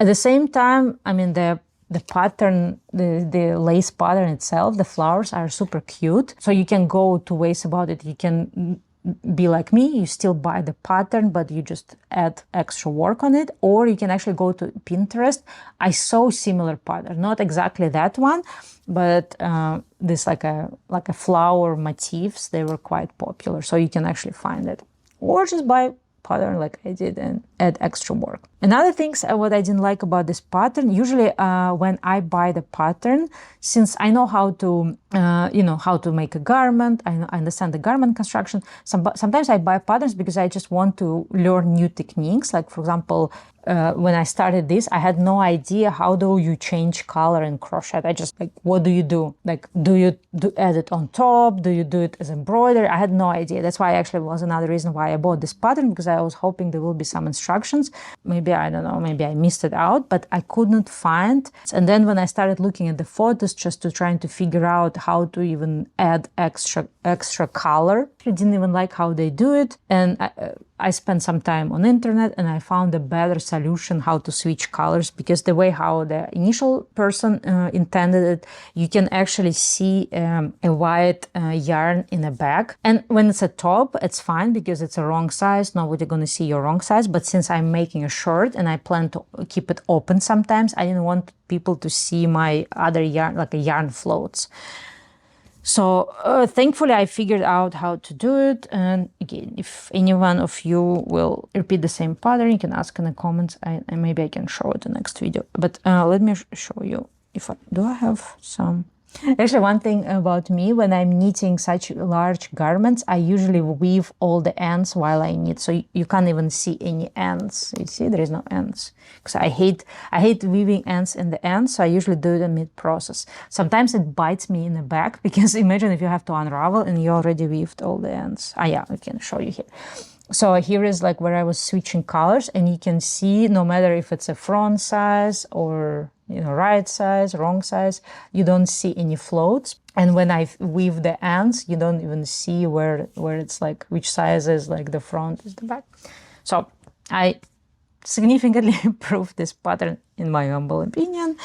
At the same time, I mean, the pattern, the lace pattern itself, the flowers are super cute. So you can go two ways about it. You can be like me, you still buy the pattern, but you just add extra work on it. Or you can actually go to Pinterest. I saw similar pattern, not exactly that one, but this like a flower motifs, they were quite popular. So you can actually find it. Or just buy pattern like I did and add extra work. Another thing, what I didn't like about this pattern, usually when I buy the pattern, since I know how to, how to make a garment, I understand the garment construction, sometimes I buy patterns because I just want to learn new techniques. Like for example, when I started this, I had no idea how do you change color in crochet. I just like, what do you do? Like, do you add it on top? Do you do it as embroidery? I had no idea. That's why actually was another reason why I bought this pattern, because I was hoping there will be some instructions. Maybe, I don't know, maybe I missed it out, but I couldn't find. And then when I started looking at the photos, just to trying to figure out how to even add extra color, I didn't even like how they do it. And I spent some time on internet and I found a better solution how to switch colors, because the way how the initial person intended it, you can actually see a white yarn in a bag. And when it's a top, it's fine because it's a wrong size. Nobody gonna see your wrong size. But since I'm making a shirt and I plan to keep it open sometimes, I didn't want people to see my other yarn, like a yarn floats. So thankfully I figured out how to do it. And again, if any one of you will repeat the same pattern, you can ask in the comments, and maybe I can show it in the next video. But let me show you if do I have some. Actually, one thing about me, when I'm knitting such large garments, I usually weave all the ends while I knit, so you can't even see any ends. You see, there is no ends, because I hate weaving ends in the ends, so I usually do it in mid-process. Sometimes it bites me in the back, because imagine if you have to unravel and you already weaved all the ends. Yeah, I can show you here. So here is like where I was switching colors, and you can see no matter if it's a front size or right size, wrong size, you don't see any floats. And when I weave the ends, you don't even see where it's like which size is like the front is the back. So I significantly improved this pattern in my humble opinion.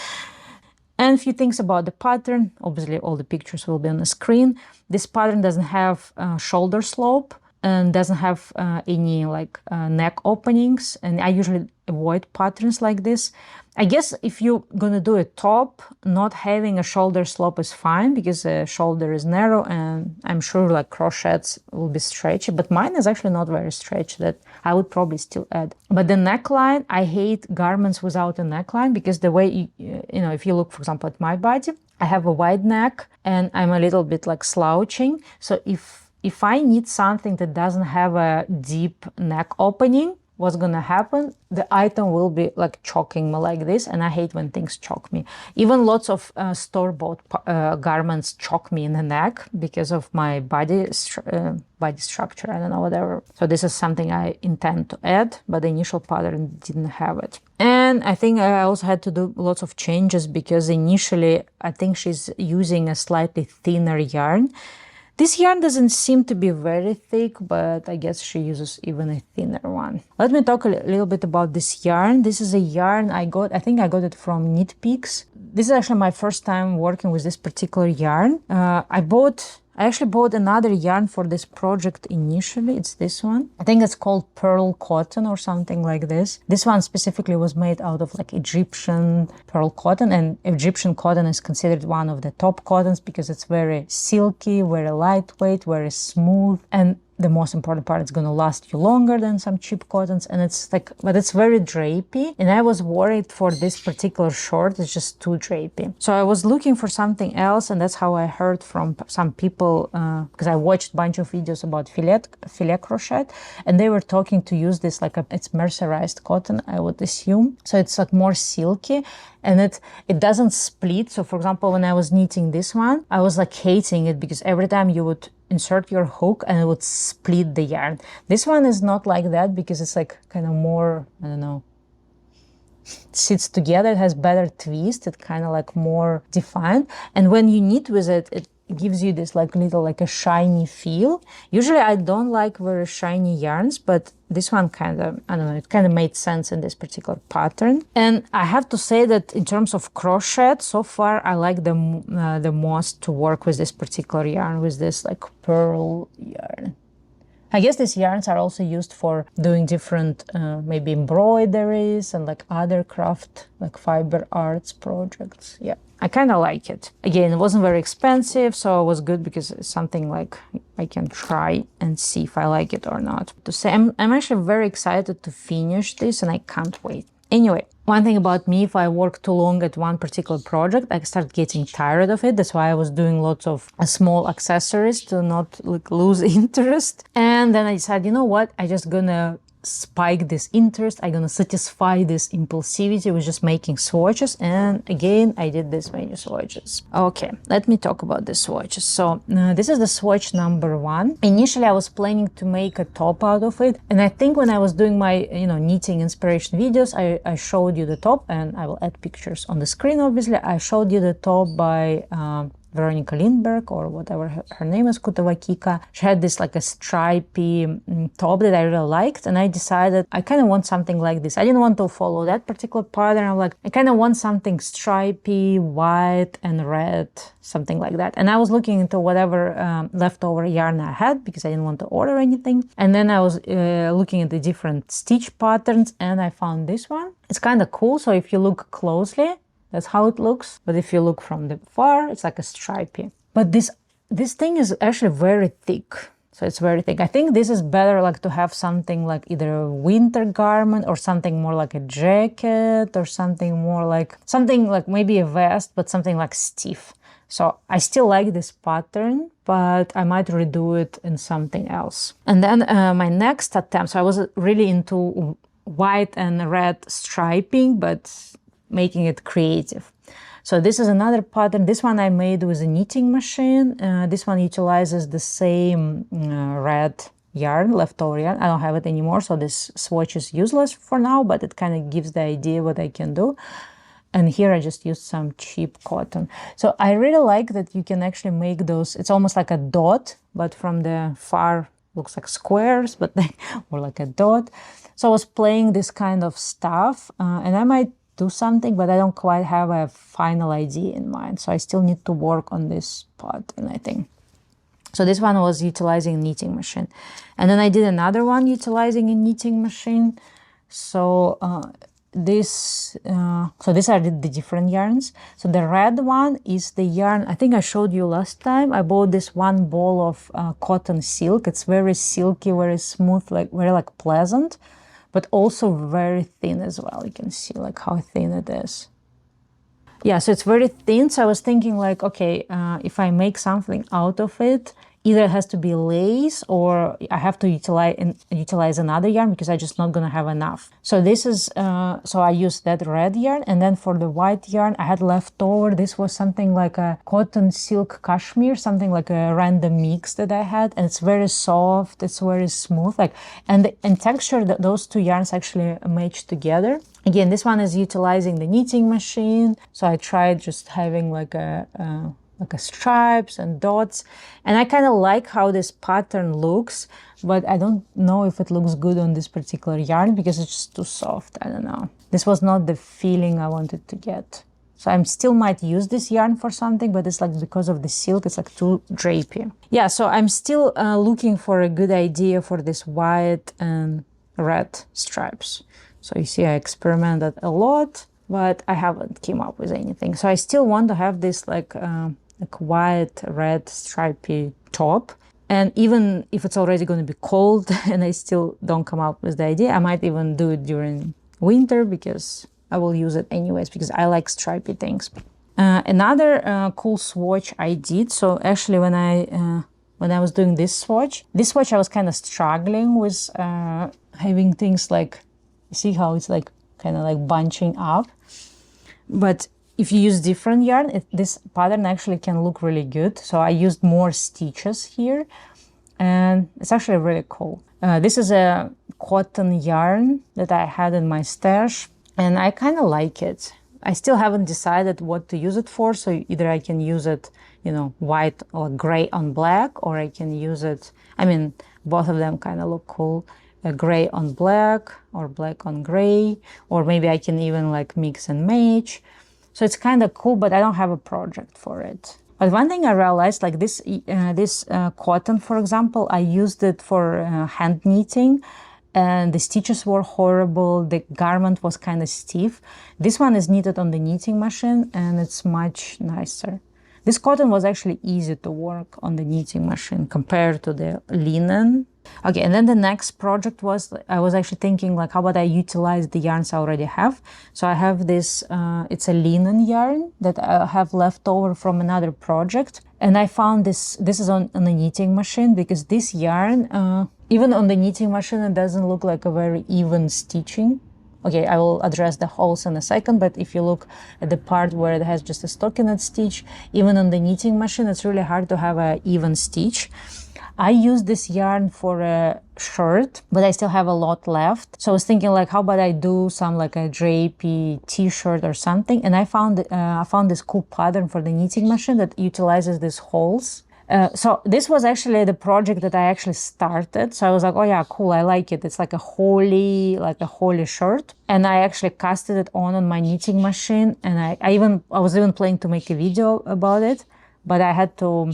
And a few things about the pattern. Obviously, all the pictures will be on the screen. This pattern doesn't have shoulder slope and doesn't have any like neck openings. And I usually avoid patterns like this. I guess if you're gonna do a top, not having a shoulder slope is fine, because the shoulder is narrow, and I'm sure like crochets will be stretchy, but mine is actually not very stretchy, that I would probably still add. But the neckline, I hate garments without a neckline, because the way, if you look, for example, at my body, I have a wide neck and I'm a little bit like slouching. So if I need something that doesn't have a deep neck opening, what's gonna happen? The item will be like choking me like this, and I hate when things choke me. Even lots of store-bought garments choke me in the neck because of my body structure, I don't know, whatever. So this is something I intend to add, but the initial pattern didn't have it. And I think I also had to do lots of changes, because initially I think she's using a slightly thinner yarn. This yarn doesn't seem to be very thick, but I guess she uses even a thinner one. Let me talk a little bit about this yarn. This is a yarn I think I got it from Knit Peaks. This is actually my first time working with this particular yarn. I bought I actually bought another yarn for this project initially. It's this one. I think it's called pearl cotton or something like this. This one specifically was made out of like Egyptian pearl cotton, and Egyptian cotton is considered one of the top cottons because it's very silky, very lightweight, very smooth, and the most important part, it's going to last you longer than some cheap cottons, and it's like, but it's very drapey, and I was worried for this particular short, it's just too drapey. So I was looking for something else, and that's how I heard from some people, because I watched a bunch of videos about filet crochet, and they were talking to use this like it's mercerized cotton, I would assume. So it's like more silky, and it doesn't split. So for example, when I was knitting this one, I was like hating it because every time you would insert your hook and it would split the yarn. This one is not like that because it's like kind of more, I don't know, it sits together, it has better twist, it's kind of like more defined, and when you knit with it, it gives you this like little like a shiny feel. Usually I don't like very shiny yarns, but this one kind of, I don't know, it kind of made sense in this particular pattern. And I have to say that in terms of crochet, so far I like the most to work with this particular yarn, with this like pearl yarn. I guess these yarns are also used for doing different maybe embroideries and like other craft, like fiber arts projects. Yeah, I kind of like it. Again, it wasn't very expensive, so it was good because it's something like I can try and see if I like it or not. To say, I'm actually very excited to finish this, and I can't wait. Anyway, one thing about me, if I work too long at one particular project, I start getting tired of it. That's why I was doing lots of small accessories to not like lose interest. And then I decided, you know what, I just gonna spike this interest. I'm gonna satisfy this impulsivity with just making swatches, and again I did this many swatches. Okay, let me talk about the swatches. So this is the swatch number 1. Initially I was planning to make a top out of it, and I think when I was doing my knitting inspiration videos, I showed you the top, and I will add pictures on the screen. Obviously I showed you the top by Veronica Lindberg, or whatever her name is, Kutova Kika. She had this like a stripy top that I really liked, and I decided I kind of want something like this. I didn't want to follow that particular pattern. I'm like, I kind of want something stripy, white and red, something like that. And I was looking into whatever leftover yarn I had because I didn't want to order anything. And then I was looking at the different stitch patterns, and I found this one. It's kind of cool. So if you look closely, that's how it looks. But if you look from the far, it's like a stripy. But this thing is actually very thick. So it's very thick. I think this is better like to have something like either a winter garment or something more like a jacket, or something more like maybe a vest, but something like stiff. So I still like this pattern, but I might redo it in something else. And then my next attempt, so I was really into white and red striping, but making it creative. So this is another pattern. This one I made with a knitting machine. This one utilizes the same red yarn, leftover yarn. I don't have it anymore, so this swatch is useless for now, but it kind of gives the idea what I can do. And here I just used some cheap cotton. So I really like that you can actually make those, it's almost like a dot, but from the far looks like squares, but more like a dot. So I was playing this kind of stuff, and I might do something, but I don't quite have a final idea in mind. So I still need to work on this pattern, I think. So this one was utilizing a knitting machine. And then I did another one utilizing a knitting machine. So these are the different yarns. So the red one is the yarn, I think I showed you last time. I bought this one ball of cotton silk. It's very silky, very smooth, like very like pleasant, but also very thin as well. You can see like how thin it is. Yeah, so it's very thin. So I was thinking like, okay, if I make something out of it, either it has to be lace or I have to utilize another yarn because I'm just not gonna have enough. So this is, so I used that red yarn, and then for the white yarn I had left over, this was something like a cotton silk cashmere, something like a random mix that I had, and it's very soft, it's very smooth, like, and in texture those two yarns actually match together. Again, this one is utilizing the knitting machine, so I tried just having like a stripes and dots, and I kind of like how this pattern looks, but I don't know if it looks good on this particular yarn because it's just too soft. I don't know. This was not the feeling I wanted to get. So I still might use this yarn for something, but it's like because of the silk, it's like too drapey. Yeah, so I'm still looking for a good idea for this white and red stripes. So you see I experimented a lot, but I haven't came up with anything. So I still want to have this like white, red, stripy top. And even if it's already going to be cold and I still don't come up with the idea, I might even do it during winter because I will use it anyways because I like stripy things. Another cool swatch I did. So actually when I was doing this swatch I was kind of struggling with having things like, see how it's like kind of like bunching up. But if you use different yarn, this pattern actually can look really good. So I used more stitches here and it's actually really cool. This is a cotton yarn that I had in my stash. And I kind of like it. I still haven't decided what to use it for. So either I can use it, you know, white or gray on black, or I can use it, I mean, both of them kind of look cool. Gray on black or black on gray, or maybe I can even like mix and match. So it's kind of cool, but I don't have a project for it. But one thing I realized, like this cotton, for example, I used it for hand knitting. And the stitches were horrible, the garment was kind of stiff. This one is knitted on the knitting machine and it's much nicer. This cotton was actually easy to work on the knitting machine compared to the linen. Okay, and then the next project was, I was actually thinking like, how about I utilize the yarns I already have? So I have this, it's a linen yarn that I have left over from another project. And I found this is on a knitting machine because this yarn, even on the knitting machine, it doesn't look like a very even stitching. Okay, I will address the holes in a second, but if you look at the part where it has just a stockinette stitch, even on the knitting machine, it's really hard to have an even stitch. I used this yarn for a shirt, but I still have a lot left. So I was thinking like, how about I do some like a drapey t-shirt or something? And I found this cool pattern for the knitting machine that utilizes these holes. So this was actually the project that I actually started. So I was like, oh yeah, cool, I like it. It's like a Holey shirt. And I actually casted it on my knitting machine. And I was even planning to make a video about it, but I had to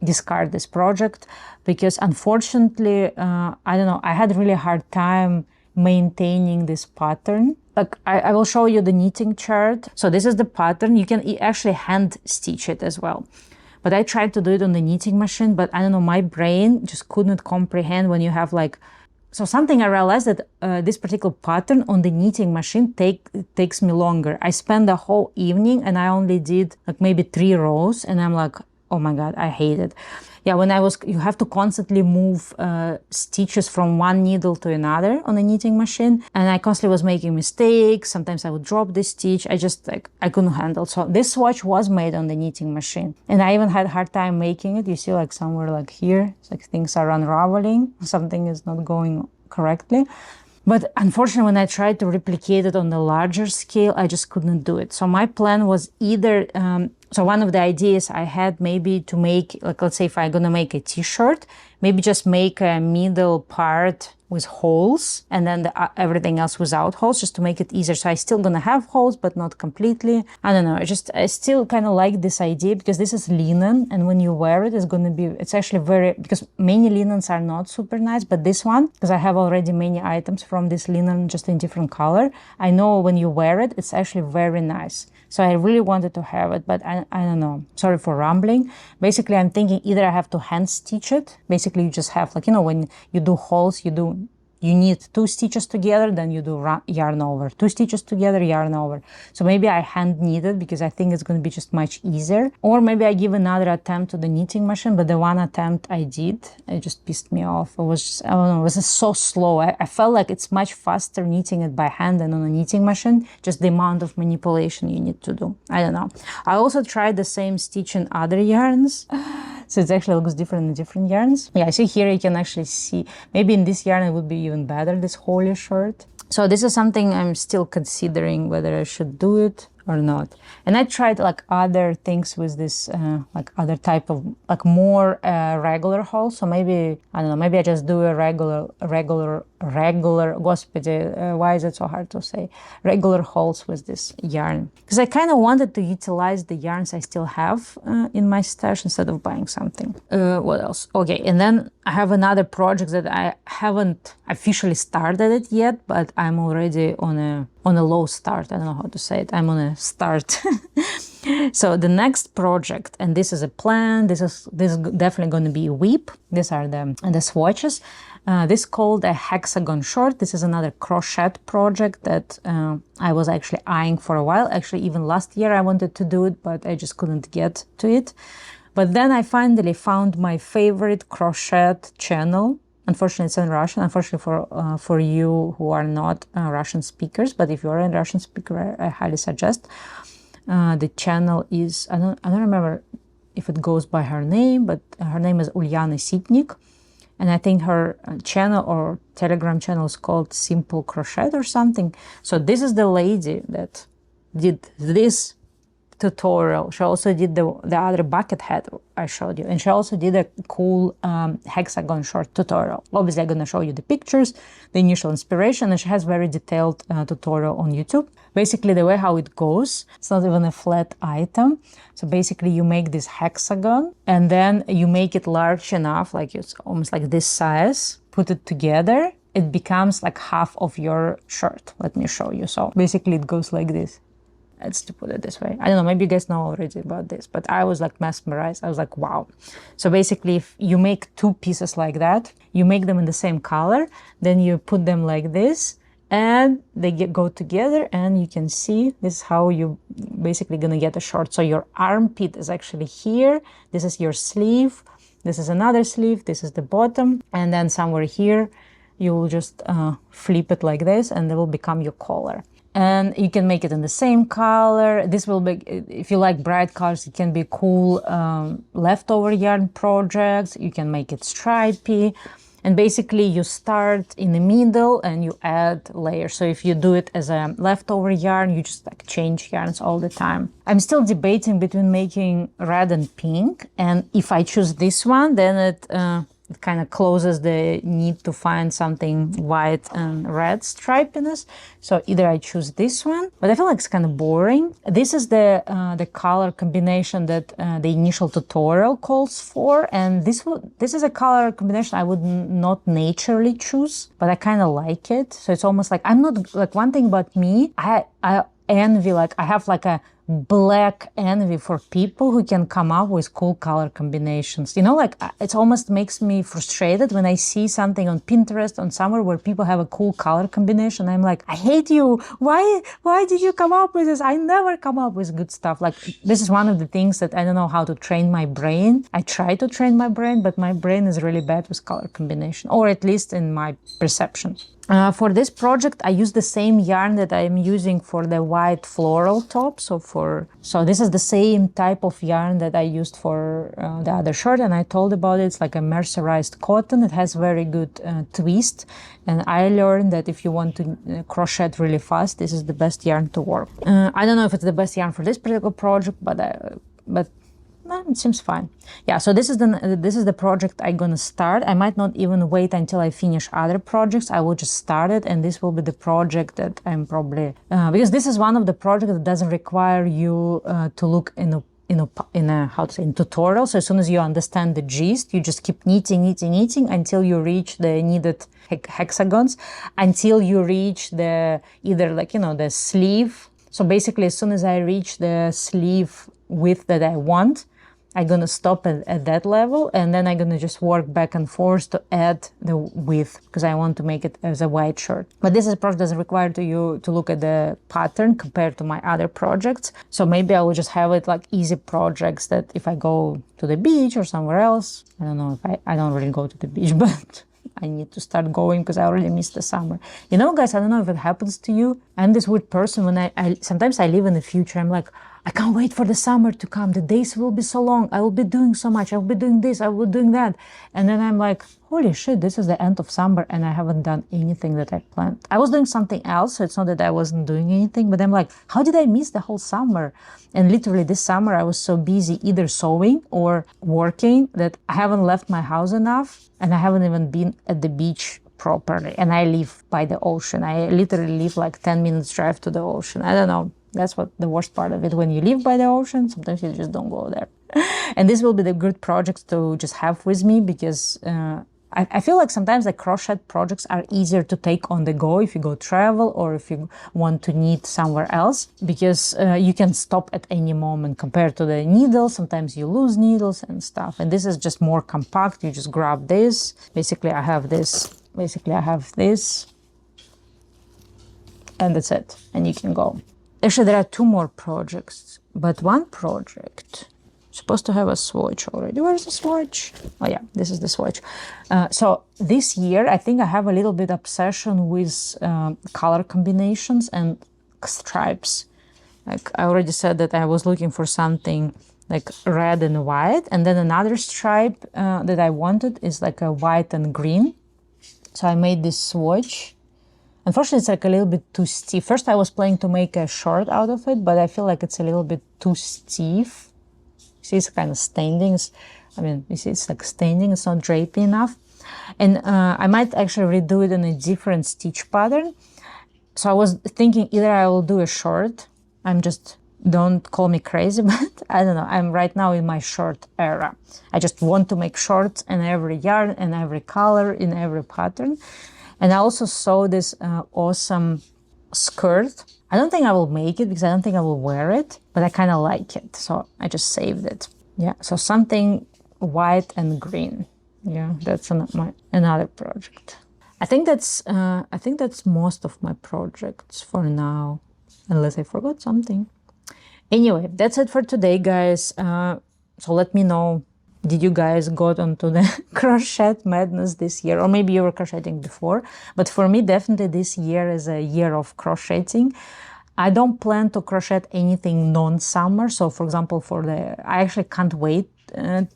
discard this project because unfortunately, I don't know, I had a really hard time maintaining this pattern. Like I will show you the knitting chart. So this is the pattern. You can actually hand stitch it as well. But I tried to do it on the knitting machine, but I don't know, my brain just couldn't comprehend when you have like, so something I realized that this particular pattern on the knitting machine takes me longer. I spent the whole evening and I only did like maybe 3 rows and I'm like, oh my God, I hate it. Yeah, you have to constantly move stitches from one needle to another on a knitting machine. And I constantly was making mistakes. Sometimes I would drop the stitch. I couldn't handle. So this swatch was made on the knitting machine. And I even had a hard time making it. You see like somewhere like here, it's like things are unraveling. Something is not going correctly. But unfortunately, when I tried to replicate it on the larger scale, I just couldn't do it. So my plan was either, so one of the ideas I had maybe to make, like let's say if I'm gonna make a t-shirt, maybe just make a middle part with holes and then everything else without holes, just to make it easier. So I still gonna have holes, but not completely. I don't know, I still kind of like this idea because this is linen and when you wear it, it's actually very, because many linens are not super nice, but this one, because I have already many items from this linen just in different color, I know when you wear it, it's actually very nice. So I really wanted to have it, but I don't know. Sorry for rambling. Basically, I'm thinking either I have to hand stitch it. Basically, you just have like, you know, when you do holes, you need 2 stitches together, then you do yarn over. 2 stitches together, yarn over. So maybe I hand knit it because I think it's going to be just much easier. Or maybe I give another attempt to the knitting machine, but the one attempt I did, it just pissed me off. It was just, I don't know, it was just so slow. I felt like it's much faster knitting it by hand than on a knitting machine, just the amount of manipulation you need to do. I don't know. I also tried the same stitch in other yarns. So it actually looks different in different yarns. Yeah, I see here you can actually see, maybe in this yarn it would be even better, this Holey shirt. So this is something I'm still considering whether I should do it or not. And I tried like other things with this, like other type of, like more regular holes. So maybe, I don't know, maybe I just do a regular, господи, why is it so hard to say? Regular holes with this yarn. Because I kind of wanted to utilize the yarns I still have in my stash instead of buying something. What else? Okay, and then I have another project that I haven't officially started it yet, but I'm already on a low start. I don't know how to say it. I'm on a start. So the next project, and this is a plan, this is definitely going to be a whip. These are the swatches. This is called a Hexagon short. This is another crochet project that I was actually eyeing for a while. Actually, even last year I wanted to do it, but I just couldn't get to it. But then I finally found my favorite crochet channel. Unfortunately, it's in Russian. Unfortunately for you who are not Russian speakers, but if you are a Russian speaker, I highly suggest. The channel is, I don't remember if it goes by her name, but her name is Ulyana Sitnik. And I think her channel or Telegram channel is called Simple Crochet or something. So this is the lady that did this tutorial. She also did the other bucket hat I showed you. And she also did a cool hexagon short tutorial. Obviously, I'm going to show you the pictures, the initial inspiration, and she has very detailed tutorial on YouTube. Basically, the way how it goes, it's not even a flat item. So basically, you make this hexagon, and then you make it large enough, like it's almost like this size, put it together, it becomes like half of your shirt. Let me show you. So basically, it goes like this. Let's to put it this way. I don't know, maybe you guys know already about this, but I was like mesmerized. I was like, wow. So basically, if you make two pieces like that, you make them in the same color, then you put them like this, and they go together, and you can see this is how you basically gonna get a short. So your armpit is actually here. This is your sleeve. This is another sleeve. This is the bottom. And then somewhere here, you will just flip it like this, and it will become your collar. And you can make it in the same color. This will be, if you like bright colors, it can be cool leftover yarn projects. You can make it stripey. And basically you start in the middle and you add layers. So if you do it as a leftover yarn, you just like change yarns all the time. I'm still debating between making red and pink. And if I choose this one, then it kind of closes the need to find something white and red stripiness. So either I choose this one, but I feel like it's kind of boring. This is the color combination that the initial tutorial calls for. And this is a color combination I would not naturally choose, but I kind of like it. So it's almost like, I'm not, like one thing about me, I envy, like I have like a black envy for people who can come up with cool color combinations. You know, like it almost makes me frustrated when I see something on Pinterest or somewhere where people have a cool color combination. I'm like, I hate you. Why did you come up with this? I never come up with good stuff. Like this is one of the things that I don't know how to train my brain. I try to train my brain, but my brain is really bad with color combination, or at least in my perception. For this project, I use the same yarn that I'm using for the white floral top. So this is the same type of yarn that I used for the other shirt, and I told about it. It's like a mercerized cotton. It has very good twist, and I learned that if you want to crochet really fast, this is the best yarn to work. I don't know if it's the best yarn for this particular project, but it seems fine. Yeah, so this is the project I'm gonna start. I might not even wait until I finish other projects. I will just start it, and this will be the project that I'm probably because this is one of the projects that doesn't require you to look in tutorial. So as soon as you understand the gist, you just keep knitting until you reach the needed hexagons, until you reach the the sleeve. So basically, as soon as I reach the sleeve width that I want, I'm going to stop at that level, and then I'm going to just work back and forth to add the width because I want to make it as a white shirt. But this project doesn't require you to look at the pattern compared to my other projects. So maybe I will just have it like easy projects that if I go to the beach or somewhere else, I don't know if I don't really go to the beach, but I need to start going because I already missed the summer. You know, guys, I don't know if it happens to you. I'm this weird person when I sometimes I live in the future. I'm like, I can't wait for the summer to come. The days will be so long. I will be doing so much. I will be doing this. I will be doing that. And then I'm like, holy shit, this is the end of summer and I haven't done anything that I planned. I was doing something else, so it's not that I wasn't doing anything, but I'm like, how did I miss the whole summer? And literally this summer I was so busy either sewing or working that I haven't left my house enough, and I haven't even been at the beach properly. And I live by the ocean. I literally live like 10 minutes drive to the ocean. I don't know. That's what the worst part of it. When you live by the ocean, sometimes you just don't go there. And this will be the good projects to just have with me, because I feel like sometimes the crochet projects are easier to take on the go if you go travel or if you want to knit somewhere else, because you can stop at any moment compared to the needles. Sometimes you lose needles and stuff. And this is just more compact. You just grab this. Basically, I have this. And that's it. And you can go. Actually, there are 2 more projects, but one project supposed to have a swatch already. Where's the swatch? Oh yeah, this is the swatch. So this year, I think I have a little bit obsession with color combinations and stripes. Like I already said that I was looking for something like red and white, and then another stripe that I wanted is like a white and green. So I made this swatch. Unfortunately, it's like a little bit too stiff. First, I was planning to make a short out of it, but I feel like it's a little bit too stiff. See, it's kind of standing. I mean, you see, it's like standing. It's not drapey enough. And I might actually redo it in a different stitch pattern. So I was thinking either I will do a short. Don't call me crazy, but I don't know. I'm right now in my short era. I just want to make shorts in every yarn and every color in every pattern. And I also saw this awesome skirt. I don't think I will make it because I don't think I will wear it, but I kind of like it. So I just saved it. Yeah, so something white and green. Yeah, that's another project. I think that's most of my projects for now, unless I forgot something. Anyway, that's it for today, guys. So let me know, did you guys got onto the crochet madness this year? Or maybe you were crocheting before. But for me, definitely this year is a year of crocheting. I don't plan to crochet anything non-summer. So for example, I actually can't wait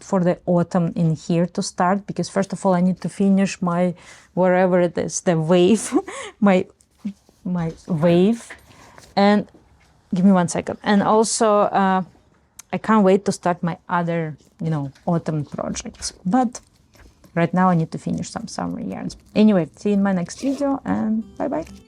for the autumn in here to start, because first of all, I need to finish my, wherever it is, the wave, my wave. And give me 1 second. And also, I can't wait to start my other, autumn projects. But right now I need to finish some summer yarns. Anyway, see you in my next video, and bye-bye.